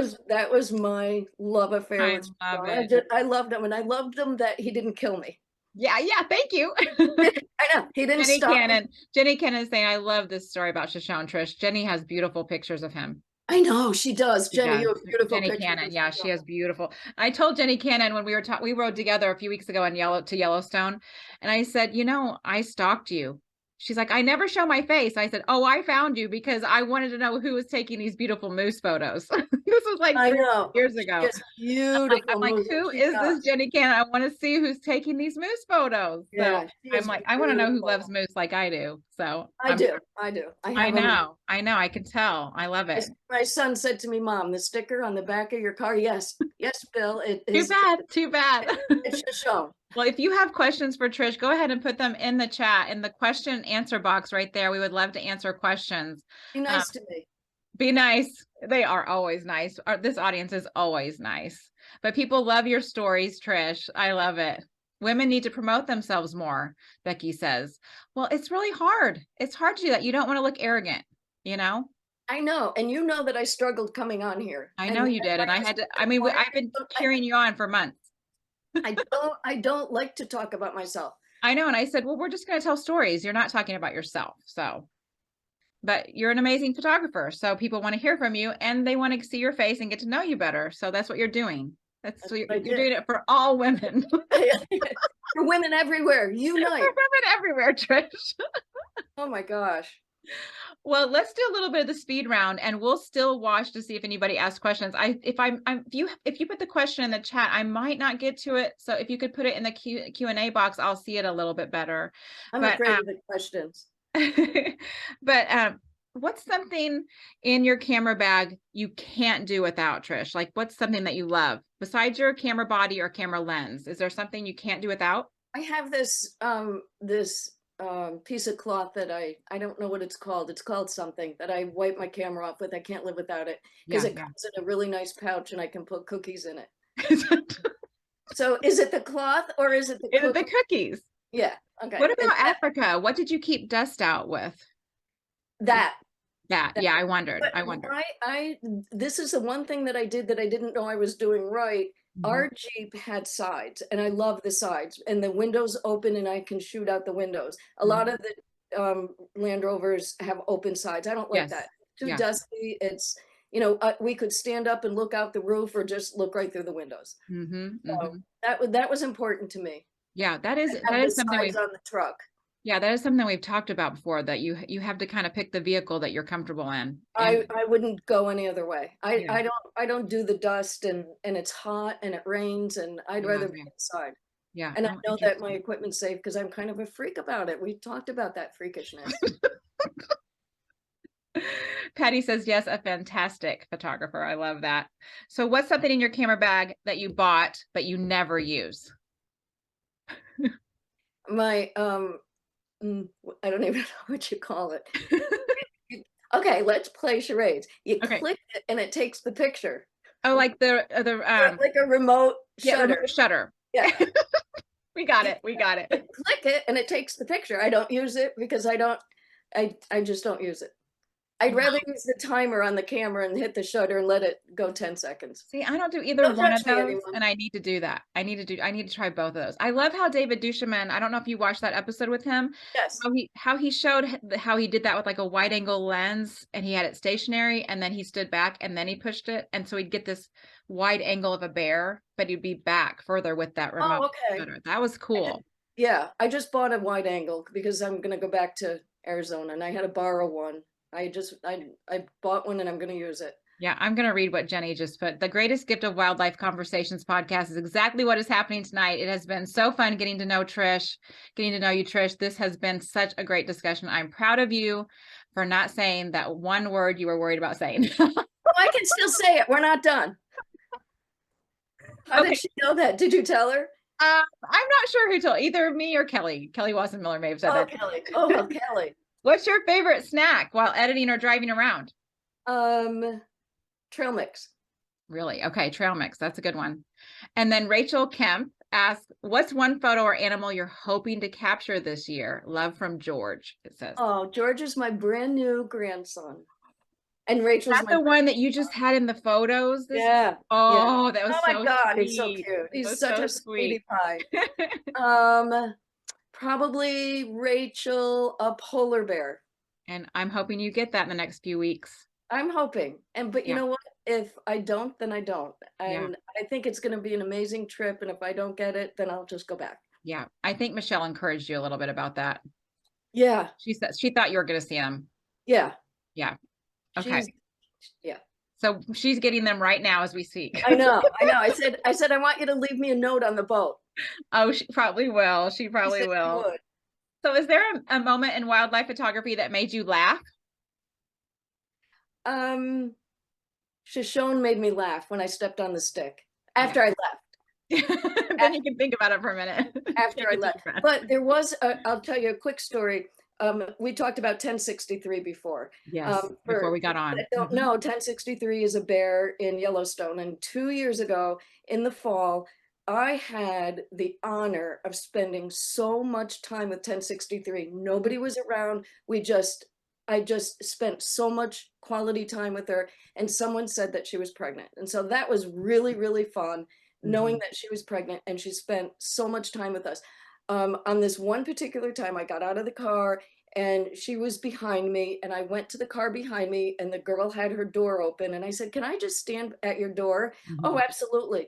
affair I with love Sean. it. I loved him, and I loved him that he didn't kill me. Yeah. Yeah. Thank you. I know he didn't stop me. Jenny Cannon is saying, I love this story about Shoshone, Trish. Jenny has beautiful pictures of him. I know she does, She Jenny. does. You have beautiful Jenny pictures Cannon. of Yeah, she Shoshone. has beautiful. I told Jenny Cannon when we were we rode together a few weeks ago in Yellowstone, and I said, I stalked you. She's like, I never show my face. I said, oh, I found you because I wanted to know who was taking these beautiful moose photos. This was like I 3 know years she ago. is I'm beautiful like, movie. who She is this does. Jenny Cannon? I want to see who's taking these moose photos. So Yeah, she I'm is like, I want to know who loves beautiful. moose like I do. So I do. I do. I I have them. know, I can tell. I love it. My son said to me, "Mom, the sticker on the back of your car." Yes, yes, Bill. It Too is. bad, too bad. It's Shoshone. Well, if you have questions for Trish, go ahead and put them in the chat, in the question and answer box right there. We would love to answer questions. Be Um, nice to me. be nice. They are always nice. This audience is always nice. But people love your stories, Trish. I love it. Women need to promote themselves more, Becky says. Well, it's really hard. It's hard to do that. You don't want to look arrogant, you know? I know, and you know that I struggled coming on here. I know And you did. my And I had husband to, said, "Why I've been I, cheering you on for months. I don't like to talk about myself." I know. And I said, well, we're just going to tell stories. You're not talking about yourself. So, but you're an amazing photographer. So people want to hear from you and they want to see your face and get to know you better. So that's what you're doing. That's So what I you're did. doing it for all women. For For women everywhere, unite. women everywhere, Trish. Oh my gosh. Well, let's do a little bit of the speed round and we'll still watch to see if anybody asks questions. If you put the question in the chat, I might not get to it. So if you could put it in the Q&A box, I'll see it a little bit better. I'm But afraid of the questions. but what's something in your camera bag you can't do without, Trish? Like what's something that you love besides your camera body or camera lens? Is there something you can't do without? I have this piece of cloth that I don't know what it's called. It's called something that I wipe my camera off with. I can't live without it because Yeah, it comes in a really nice pouch and I can put cookies in it. yeah. So is it the cloth or is it the Is it the cookie? cookies? Yeah. Okay. What And about Africa? What did you keep dust out with? that, That, that, yeah, I wondered. but I wondered. this is the one thing that I did that I didn't know I was doing right. Mhm. Our Jeep had sides, and I love the sides, and the windows open, and I can shoot out the windows. A lot Mhm. of the Land Rovers have open sides. I don't like Yes. that. Too Yeah. dusty. It's, we could stand up and look out the roof, or just look right through the windows. Hmm. So Hmm. that was important to me. Yeah, Have that the is something sides we've on the truck. yeah, that is something we've talked about before, that you have to kind of pick the vehicle that you're comfortable in. And I wouldn't go any other way. yeah, I don't do the dust, and it's hot and it rains, and I'd yeah, rather be yeah, inside. yeah. And I Oh, know that my interesting. equipment's safe because I'm kind of a freak about it. We talked about that freakishness. Patty says, yes, a fantastic photographer. I love that. So what's something in your camera bag that you bought but you never use? My I don't even know what you call it. Okay, let's play charades. You Okay. click it and it takes the picture. Oh, like the Like a remote yeah, shutter. remote shutter. Yeah. We got You, it. We got it. you click it and it takes the picture. I don't use it because I just don't use it. I'd rather use the timer on the camera and hit the shutter and let it go 10 seconds. See, I don't do either Don't one of judge me, those, anyone. and I need to do that. I need to try both of those. I love how David Duchemin, I don't know if you watched that episode with him, Yes. how he showed how he did that with like a wide angle lens, and he had it stationary and then he stood back and then he pushed it. And so he'd get this wide angle of a bear, but he'd be back further with that remote Oh, okay. shutter. That was cool. Yeah, I just bought a wide angle because I'm gonna go back to Arizona and I had to borrow one. I bought one and I'm gonna use it. Yeah, I'm going to read what Jenny just put. The greatest gift of Wildlife Conversations podcast is exactly what is happening tonight. It has been so fun getting to know Trish, getting to know you, Trish. This has been such a great discussion. I'm proud of you for not saying that one word you were worried about saying. Oh, I can still say it. We're not done. How Okay. did she know that? Did you tell her? I'm not sure who told, either me or Kelly. Kelly Wasson Miller may have said Oh, that. Kelly. Oh, well, Kelly. What's your favorite snack while editing or driving around? Um, Trail mix. Really? Okay, trail mix. That's a good one. And then Rachel Kemp asks, what's one photo or animal you're hoping to capture this year? Love from George, it says. Oh, George is my brand new grandson. And Rachel's That my the one that you just had in the photos this year? Yeah. Yeah. Oh, that Oh was my so God, he's so sweet. cute. That He's was such so a sweet. sweetie pie. Um, Probably Rachel, a polar bear. And I'm hoping you get that in the next few weeks. I'm hoping. But you Yeah. know what? If I don't, then I don't. Yeah. And I think it's going to be an amazing trip. And if I don't get it, then I'll just go back. Yeah. I think Michelle encouraged you a little bit about that. Yeah. She said she thought you were going to see them. Yeah. Yeah. Okay. She's, yeah. So she's getting them right now as we speak. I know. I know. I said, I want you to leave me a note on the boat. Oh, she probably will. She She probably said she will. would. So is there a moment in wildlife photography that made you laugh? Um, Shoshone made me laugh when I stepped on the stick Yeah. after I left. Then you can think about it for a minute. After I left. But there was, I'll tell you a quick story. We talked about 1063 before. Yes, before we got on. I don't know, 1063 is a bear in Yellowstone. And 2 years ago in the fall, I had the honor of spending so much time with 1063. Nobody was around. I just spent so much quality time with her. And someone said that she was pregnant. And so that was really, really fun, knowing that she was pregnant, and she spent so much time with us. On this one particular time, I got out of the car and she was behind me, and I went to the car behind me, and the girl had her door open, and I said, can I just stand at your door? Oh, absolutely.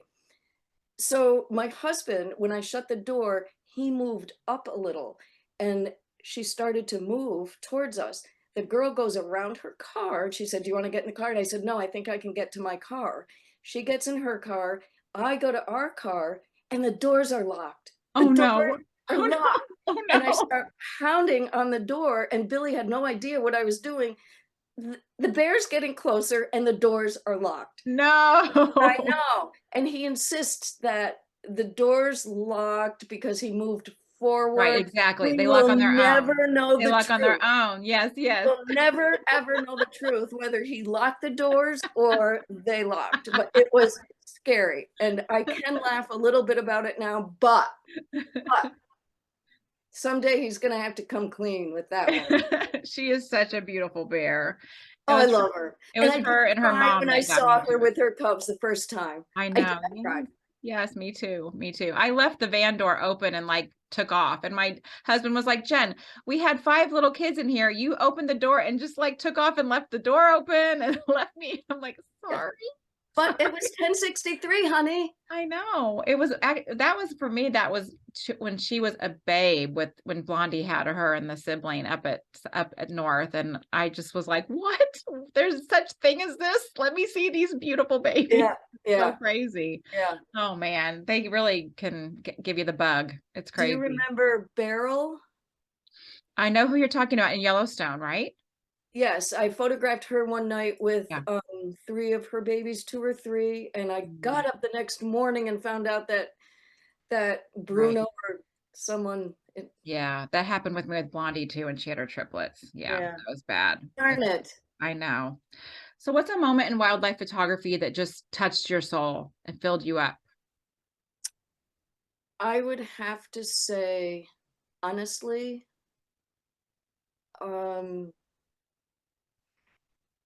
So my husband, when I shut the door, he moved up a little, and she started to move towards us. The girl goes around her car. She said, do you want to get in the car? And I said, no, I think I can get to my car. She gets in her car. I go to our car, and the doors are locked. Oh The no. doors are Oh no. locked. Oh And I no. start pounding on the door, and Billy had no idea what I was doing. The bear's getting closer, and the doors are locked. I No. know. And he insists that the door's locked because he moved forward. Right, exactly. We They lock will on their never own. know They the lock on truth. their own. Yes, yes. We'll never ever know the truth, whether he locked the doors or they locked. But it was scary. And I can laugh a little bit about it now, but someday he's gonna have to come clean with that one. She is such a beautiful bear. Oh, I love her. It And was I did her and her cry mom when I that got me saw into her it. with her cubs the first time. I I did, know. I cried. Yes, me too. Me too. I left the van door open and like took off. And my husband was like, Jen, we had 5 little kids in here. You opened the door and just like took off and left the door open and left me. I'm like, sorry. But it was 1063, honey. I know. It was that was for me, that was when she was a babe, with when Blondie had her and the sibling up at North, and I just was like, what? There's such thing as this? Let me see these beautiful babies. Yeah, So yeah, crazy. yeah. Oh man, they really can give you the bug. It's Do you crazy. remember Beryl? I know who you're talking about in Yellowstone, right? Yes, I photographed her one night with Yeah. 3 of her babies, 2 or 3, and I Mhm. got up the next morning and found out that Right. Bruno or someone, Yeah, that happened with me with Blondie too, and she had her triplets. Yeah, yeah, that was bad. darn it. I know. So what's a moment in wildlife photography that just touched your soul and filled you up? I would have to say, honestly, um,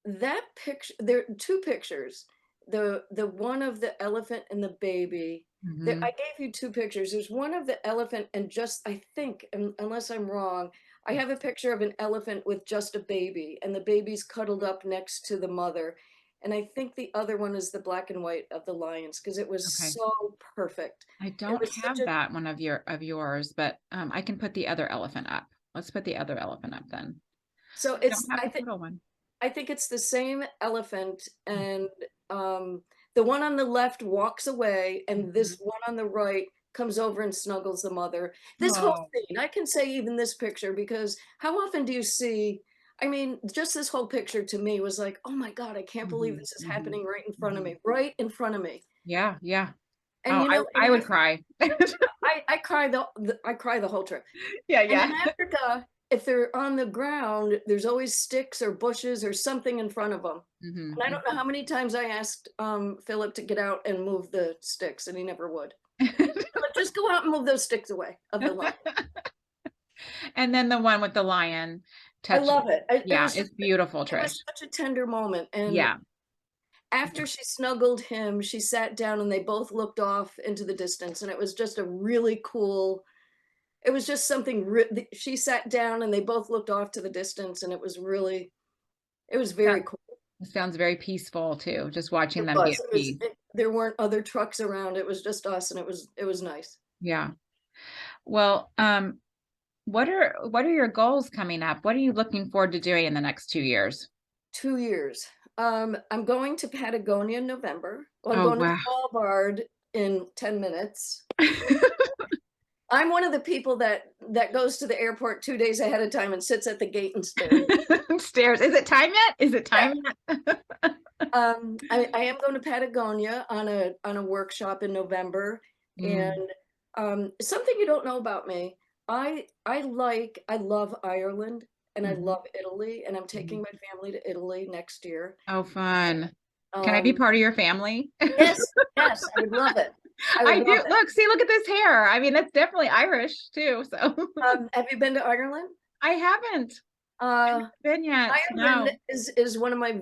that picture, there are 2 pictures. The one of the elephant and the baby. There, Hmm. I gave you 2 pictures. There's one of the elephant and just, I think, unless I'm wrong, I have a picture of an elephant with just a baby, and the baby's cuddled up next to the mother. And I think the other one is the black and white of the lions, because it was Okay. so perfect. I It don't was such have a, that one of yours, but I can put the other elephant up. Let's put the other elephant up then. so I don't it's, have the little one. I think it's the same elephant, and the one on the left walks away, and Mhm. this one on the right comes over and snuggles the mother. This whole Oh. scene, I can say even this picture, because how often do you see, I mean, just this whole picture to me was like, oh my God, I can't believe Hmm. this is Hmm. happening right in front of Hmm. me, right in front of me. Yeah, yeah. And Oh, you know, in I would cry. I cry I cry the whole trip. Yeah, And in yeah. Africa, if they're on the ground, there's always sticks or bushes or something in front of them. Hmm. And I don't know how many times I asked Philip to get out and move the sticks, and he never would. Like, just go out and move those sticks away of the line. And then the one with the lion I touch. love it. Yeah, it's beautiful, It was Trish. such a tender moment. And Yeah. after she snuggled him, she sat down and they both looked off into the distance. And it was just a really cool, it was just something, she sat down and they both looked off to the distance. And it was really, it was Yeah. very cool. It sounds very peaceful too, just watching It them be was, at it was, peace. there weren't other trucks around. It was just us, and it was nice. Yeah. Well, what are your goals coming up? What are you looking forward to doing in the next 2 years? 2 years. I'm going to Patagonia in November. Well, I'm Oh, going to wow. Svalbard in 10 minutes. I'm one of the people that goes to the airport 2 days ahead of time and sits at the gate and stares. Stairs. Is it time yet? Is it Yeah. time yet? I am going to Patagonia on a workshop in November. Mm, And something you don't know about me, I love Ireland and I mhm, love Italy, and I'm taking mhm. my family to Italy next year. Oh, fun. Can I be Um, part of your family? yes, yes, I would love it. I would I love do. it. Look, see, look at this hair. I mean, that's definitely Irish too. So Have you been to Ireland? I haven't Uh, been yet. Ireland No. is one of my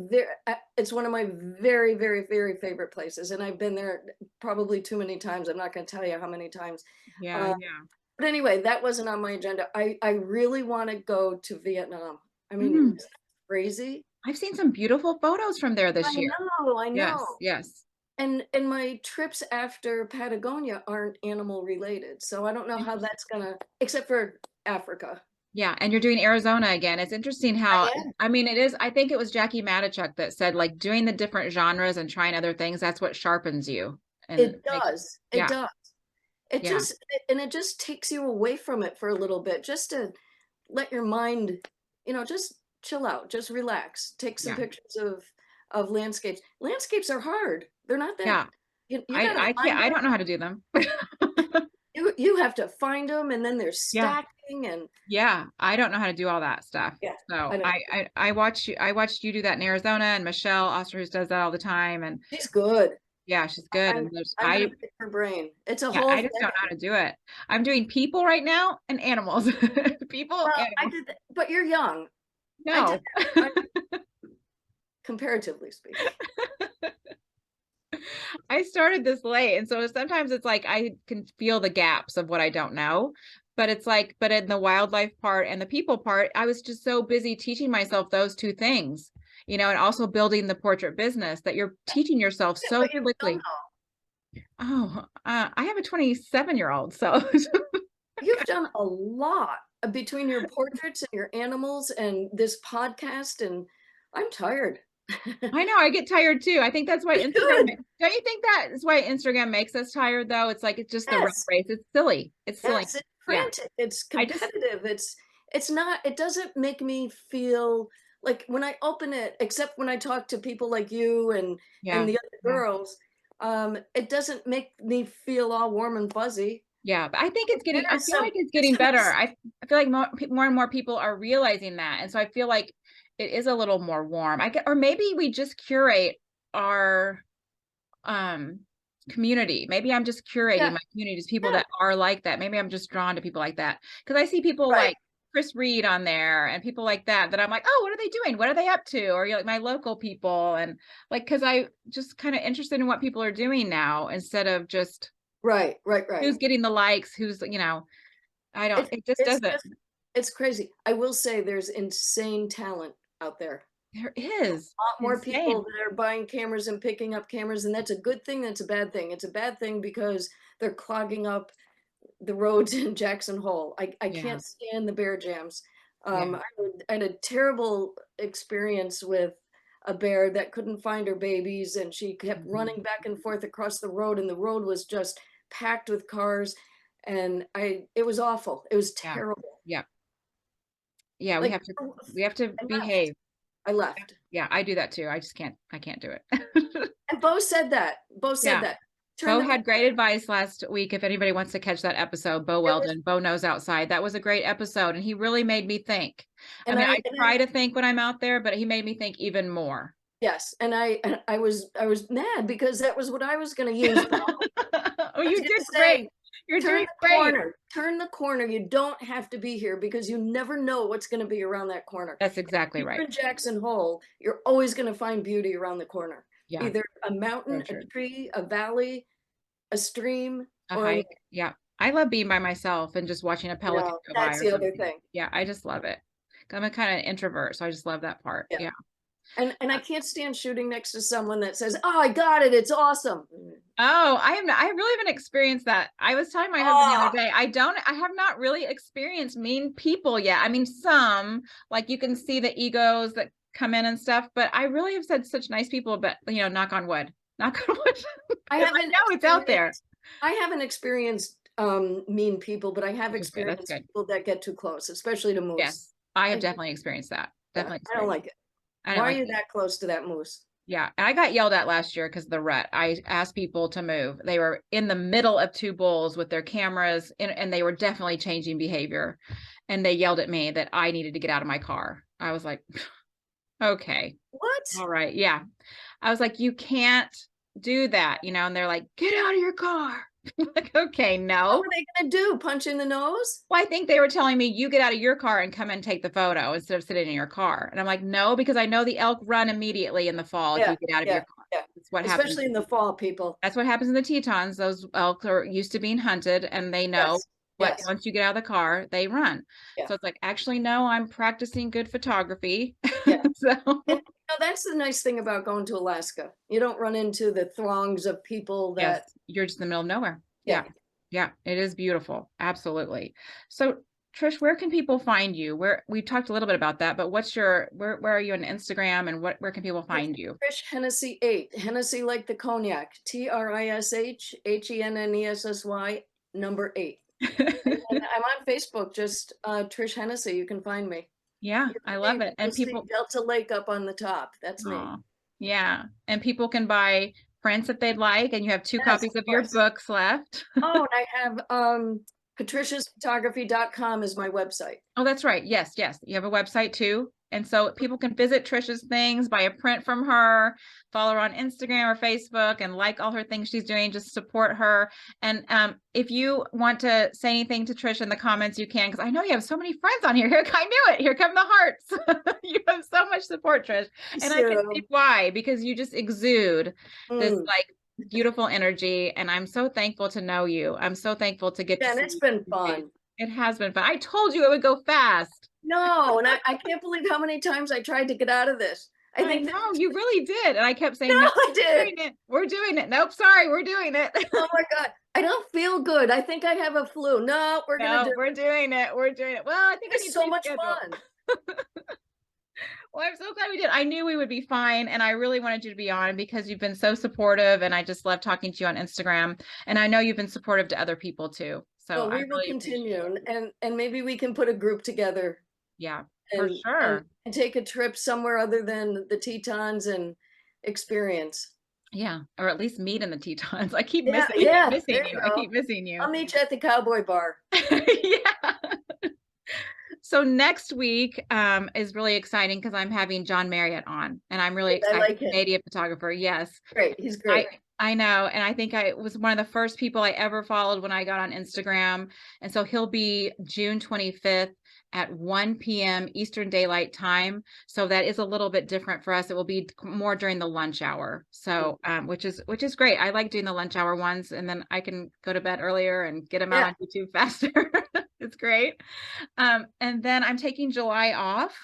it's one of my very, very, very favorite places, and I've been there probably too many times. I'm not going to tell you how many times. Yeah, Uh, yeah. but anyway, that wasn't on my agenda. I really want to go to Vietnam. I mean, isn't Mm. that crazy? I've seen some beautiful photos from there I this year. know, I Yes, know. yes. And my trips after Patagonia aren't animal related, so I don't know how Interesting. that's gonna, except for Africa. Yeah, and you're doing Arizona again. It's interesting how, I am. I mean, it is, I think it was Jackie Matichuk that said like doing the different genres and trying other things, that's what sharpens you and It makes, does. It yeah, does. It yeah, just, and it just takes you away from it for a little bit, just to let your mind, just chill out, just relax, take some yeah, pictures of landscapes. Landscapes are hard. They're not that, yeah. you got to I can't, find I them. don't know how to do them. You have to find them, and then there's Yeah. stacking, and Yeah, I don't know how to do all that stuff. yeah, I So know. I watched you do that in Arizona, and Michelle Osterhus does that all the time. And She's good. Yeah, she's good. I'm And there's, I'm gonna pick her brain. It's a yeah, whole I just don't know how to do it. I'm doing people right now and animals. People, well, I animals. did that, but you're young. I did No. that, comparatively speaking. I started this late. And so sometimes it's like I can feel the gaps of what I don't know. But it's like, but in the wildlife part and the people part, I was just so busy teaching myself those two things, and also building the portrait business that you're teaching yourself Yeah, so but you've done quickly. Oh, I have a 27-year-old, so you've done a lot between your portraits and your animals and this podcast, and I'm tired. I know I get tired too. I think that's why You Instagram, should. don't you think that is why Instagram makes us tired though? It's like, it's just the rat Yes. race. It's silly. It's silly. Yes, it's Yeah. frantic, it's I just, competitive, it's not, it doesn't make me feel like when I open it, except when I talk to people like you and yeah. the other Yeah. girls, it doesn't make me feel all warm and fuzzy. Yeah, but I think it's getting, I There's feel some like it's there's getting some better. I feel like more and more people are realizing that. And so I feel like it is a little more warm. Or maybe we just curate our um community. Maybe I'm just curating yeah, my community to people yeah, that are like that. Maybe I'm just drawn to people like that. Because I see people right, like Chris Reed on there and people like that I'm like, oh, what are they doing? What are they up to? Or like my local people. And like, because I just kind of interested in what people are doing now instead of just right. who's getting the likes, who's, I don't, It's it just it's doesn't. just it's crazy. I will say there's insane talent out there. There is Lot more people insane. that are buying cameras and picking up cameras, and that's a good thing, that's a bad thing. It's a bad thing because they're clogging up the roads in Jackson Hole. I Yeah. can't stand the bear jams. Yeah. I had a terrible experience with a bear that couldn't find her babies, and she kept Mhm. running back and forth across the road, and the road was just packed with cars, and it was awful. It was Yeah. terrible. Yeah. Yeah. We Like, have to, we have to I left. behave. I left. Yeah. I do that too. I can't do it. And Bo said that. Bo said Yeah. that. Turn Bo the had great corner. advice last week. If anybody wants to catch that episode, Bo It was, Weldon, Bo Knows Outside. That was a great episode. And he really made me think. I and mean, I I try to think when I'm out there, but he made me think even more. yes, and I was mad because that was what I was going to use. Bo. Oh, I was you going did to great. say, You're turn doing the great. corner. Turn the corner. You don't have to be here because you never know what's going to be around that corner. That's exactly If you're right. in Jackson Hole, you're always going to find beauty around the corner. Yeah. Either a So mountain, a true. tree, a valley, a stream, A or a hike. Yeah. I love being by myself and just watching a you pelican know, go by that's or the other something. thing. Yeah, I just love it. I'm a kind of introvert, so I just love that part. Yeah. Yeah. And I can't stand shooting next to someone that says, "Oh, I got it. It's awesome." Oh, I really haven't experienced that. I was telling my husband the other Oh, day, I have not really experienced mean people yet. I mean, some, like you can see the egos that come in and stuff, but I really have said such nice people, but knock on wood, knock on wood. I Because I haven't know it's out there. experienced I haven't experienced mean people, but I have Which is good. That's experienced good. people that get too close, especially to moose. Yes. I have I definitely experienced that. yeah, Definitely I don't experienced. like it. I didn't Why are like you it. that close to that moose? Yeah, and I got yelled at last year because of the rut. I asked people to move. They were in the middle of two bulls with their cameras, and they were definitely changing behavior. And they yelled at me that I needed to get out of my car. I was like, okay, What? all right, yeah. I was like, you can't do that, and they're like, get out of your car. Like, okay, What no. were they gonna do? Punch in the nose? Well, I think they were telling me you get out of your car and come and take the photo instead of sitting in your car. And I'm like, no, because I know the elk run immediately in the fall if Yeah, you get out of yeah, your car. yeah. That's what happens. Especially in the fall, people. That's what happens in the Tetons. Those elk are used to being hunted and they know Yes, what, yes, once you get out of the car, they run. yeah, So it's like, actually, no, I'm practicing good photography. yeah. So And that's the nice thing about going to Alaska. You don't run into the throngs of people yes, that, you're just in the middle of nowhere. yeah. Yeah. Yeah. It is beautiful. Absolutely. So Trish, where can people find you? Where we talked a little bit about that, but where are you on Instagram and where can people find you? Trish Hennessy 8. Hennessy like the cognac. TRISH HENNESSY number 8. And I'm on Facebook, just Trish Hennessy. You can find me. Yeah, I love it. You'll And see people, Delta Lake up on the top. That's me. oh, yeah. And people can buy prints if they'd like, and you have two Yes, copies of of your course. books left. Oh, and I have patriciasphotography.com is my website. Oh, that's right. Yes, yes. You have a website too. And so people can visit Trish's things, buy a print from her, follow her on Instagram or Facebook, and like all her things she's doing. Just support her. And if you want to say anything to Trish in the comments, you can, because I know you have so many friends on here. I knew it. Here come the hearts. You have so much support, Trish. And I can see why, because you just exude this like beautiful energy. And I'm so thankful to know you. I'm so thankful to get to see it's been fun. It has been fun. I told you it would go fast. No, and I can't believe how many times I tried to get out of this. I think no, you really did. And I kept saying, no, I did. We're doing it. Nope, sorry, we're doing it. Oh my God. I don't feel good. I think I have a flu. No, we're doing it. We're doing it. We're doing it. Well, I think it's so much fun. Well, I'm so glad we did. I knew we would be fine. And I really wanted you to be on because you've been so supportive. And I just love talking to you on Instagram. And I know you've been supportive to other people too. So we will continue. And maybe we can put a group together. Yeah, for sure. And take a trip somewhere other than the Tetons and experience. Yeah, or at least meet in the Tetons. I keep missing you. I keep missing you. I'll meet you at the cowboy bar. Yeah. So next week is really exciting because I'm having John Marriott on, and I'm really excited. I like him. Media photographer. Yes. Great. He's great. I know. And I think I was one of the first people I ever followed when I got on Instagram. And so he'll be June 25th at 1 p.m. Eastern Daylight Time. So that is a little bit different for us. It will be more during the lunch hour. So, which is great. I like doing the lunch hour ones, and then I can go to bed earlier and get them out on YouTube faster. It's great. And then I'm taking July off,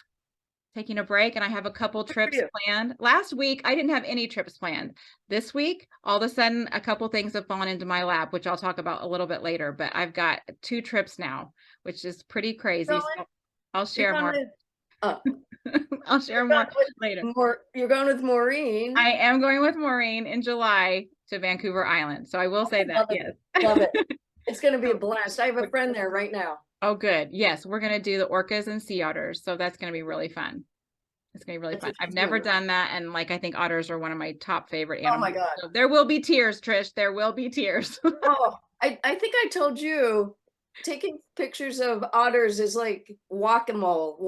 taking a break, and I have a couple trips planned. Last week, I didn't have any trips planned. This week, all of a sudden, a couple things have fallen into my lap, which I'll talk about a little bit later, but I've got 2 trips now, which is pretty crazy. So I'll share more. I'll share more later. You're going with Maureen. I am going with Maureen in July to Vancouver Island. So I will say that, yes. Love it. It's going to be a blast. I have a friend there right now. Oh, good. Yes, we're going to do the orcas and sea otters. So that's going to be really fun. It's going to be really fun. I've never done that. And I think otters are one of my top favorite animals. Oh my God. So there will be tears, Trish. There will be tears. I think I told you taking pictures of otters is like whack-a-mole.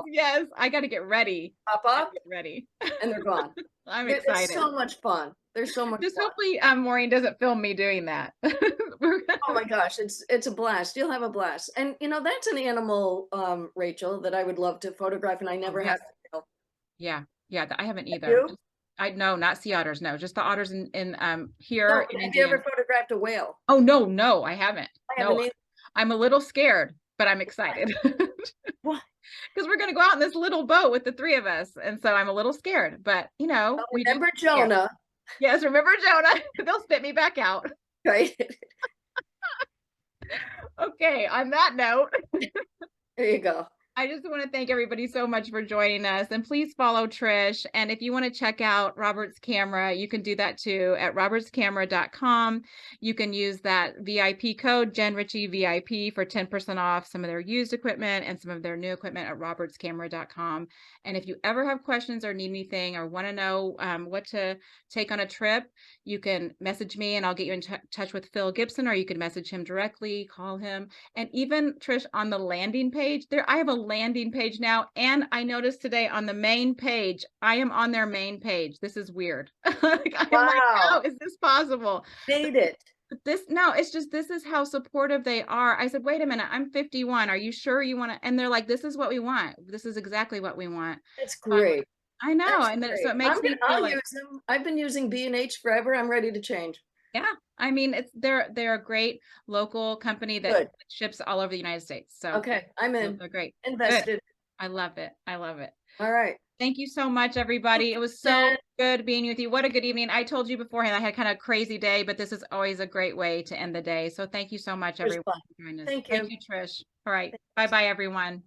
Yes. I got to get ready. Pop up. Get ready. And they're gone. I'm excited. It's so much fun. There's so much Just fun. Hopefully Maureen doesn't film me doing that. Oh my gosh, it's a blast. You'll have a blast. And that's an animal, Rachel, that I would love to photograph, and I never have. Yeah, I haven't either. No, not sea otters. No, just the otters in here. Have you ever photographed a whale? Oh no, I haven't. I haven't either. I'm a little scared, but I'm excited. What? Because we're going to go out in this little boat with the 3 of us. And so I'm a little scared, but remember Jonah. Yes, remember Jonah. They'll spit me back out. Right. Okay, on that note. There you go. I just want to thank everybody so much for joining us, and please follow Trish. And if you want to check out Robert's camera, you can do that too at robertscamera.com. You can use that VIP code JENRICHIEVIP for 10% off some of their used equipment and some of their new equipment at robertscamera.com. And if you ever have questions or need anything or want to know what to take on a trip, you can message me and I'll get you in touch with Phil Gibson, or you can message him directly, call him. And even Trish, on the landing page there, I have a landing page now, and I noticed today on the main page, I am on their main page. This is weird. I'm like, how is this possible? Made it. It's just, this is how supportive they are. I said, wait a minute, I'm 51. Are you sure you want to? And they're like, this is what we want. This is exactly what we want. That's great. I know. And then, so it makes me feel like, use them. I've been using B&H forever. I'm ready to change. Yeah. I mean, they're a great local company that ships all over the United States. So okay, I'm in. They're great. Invested. Good. I love it. All right. Thank you so much, everybody. It was so good being with you. What a good evening. I told you beforehand I had kind of a crazy day, but this is always a great way to end the day. So thank you so much, everyone. Thank you. Thank you, Trish. All right. Bye-bye, everyone.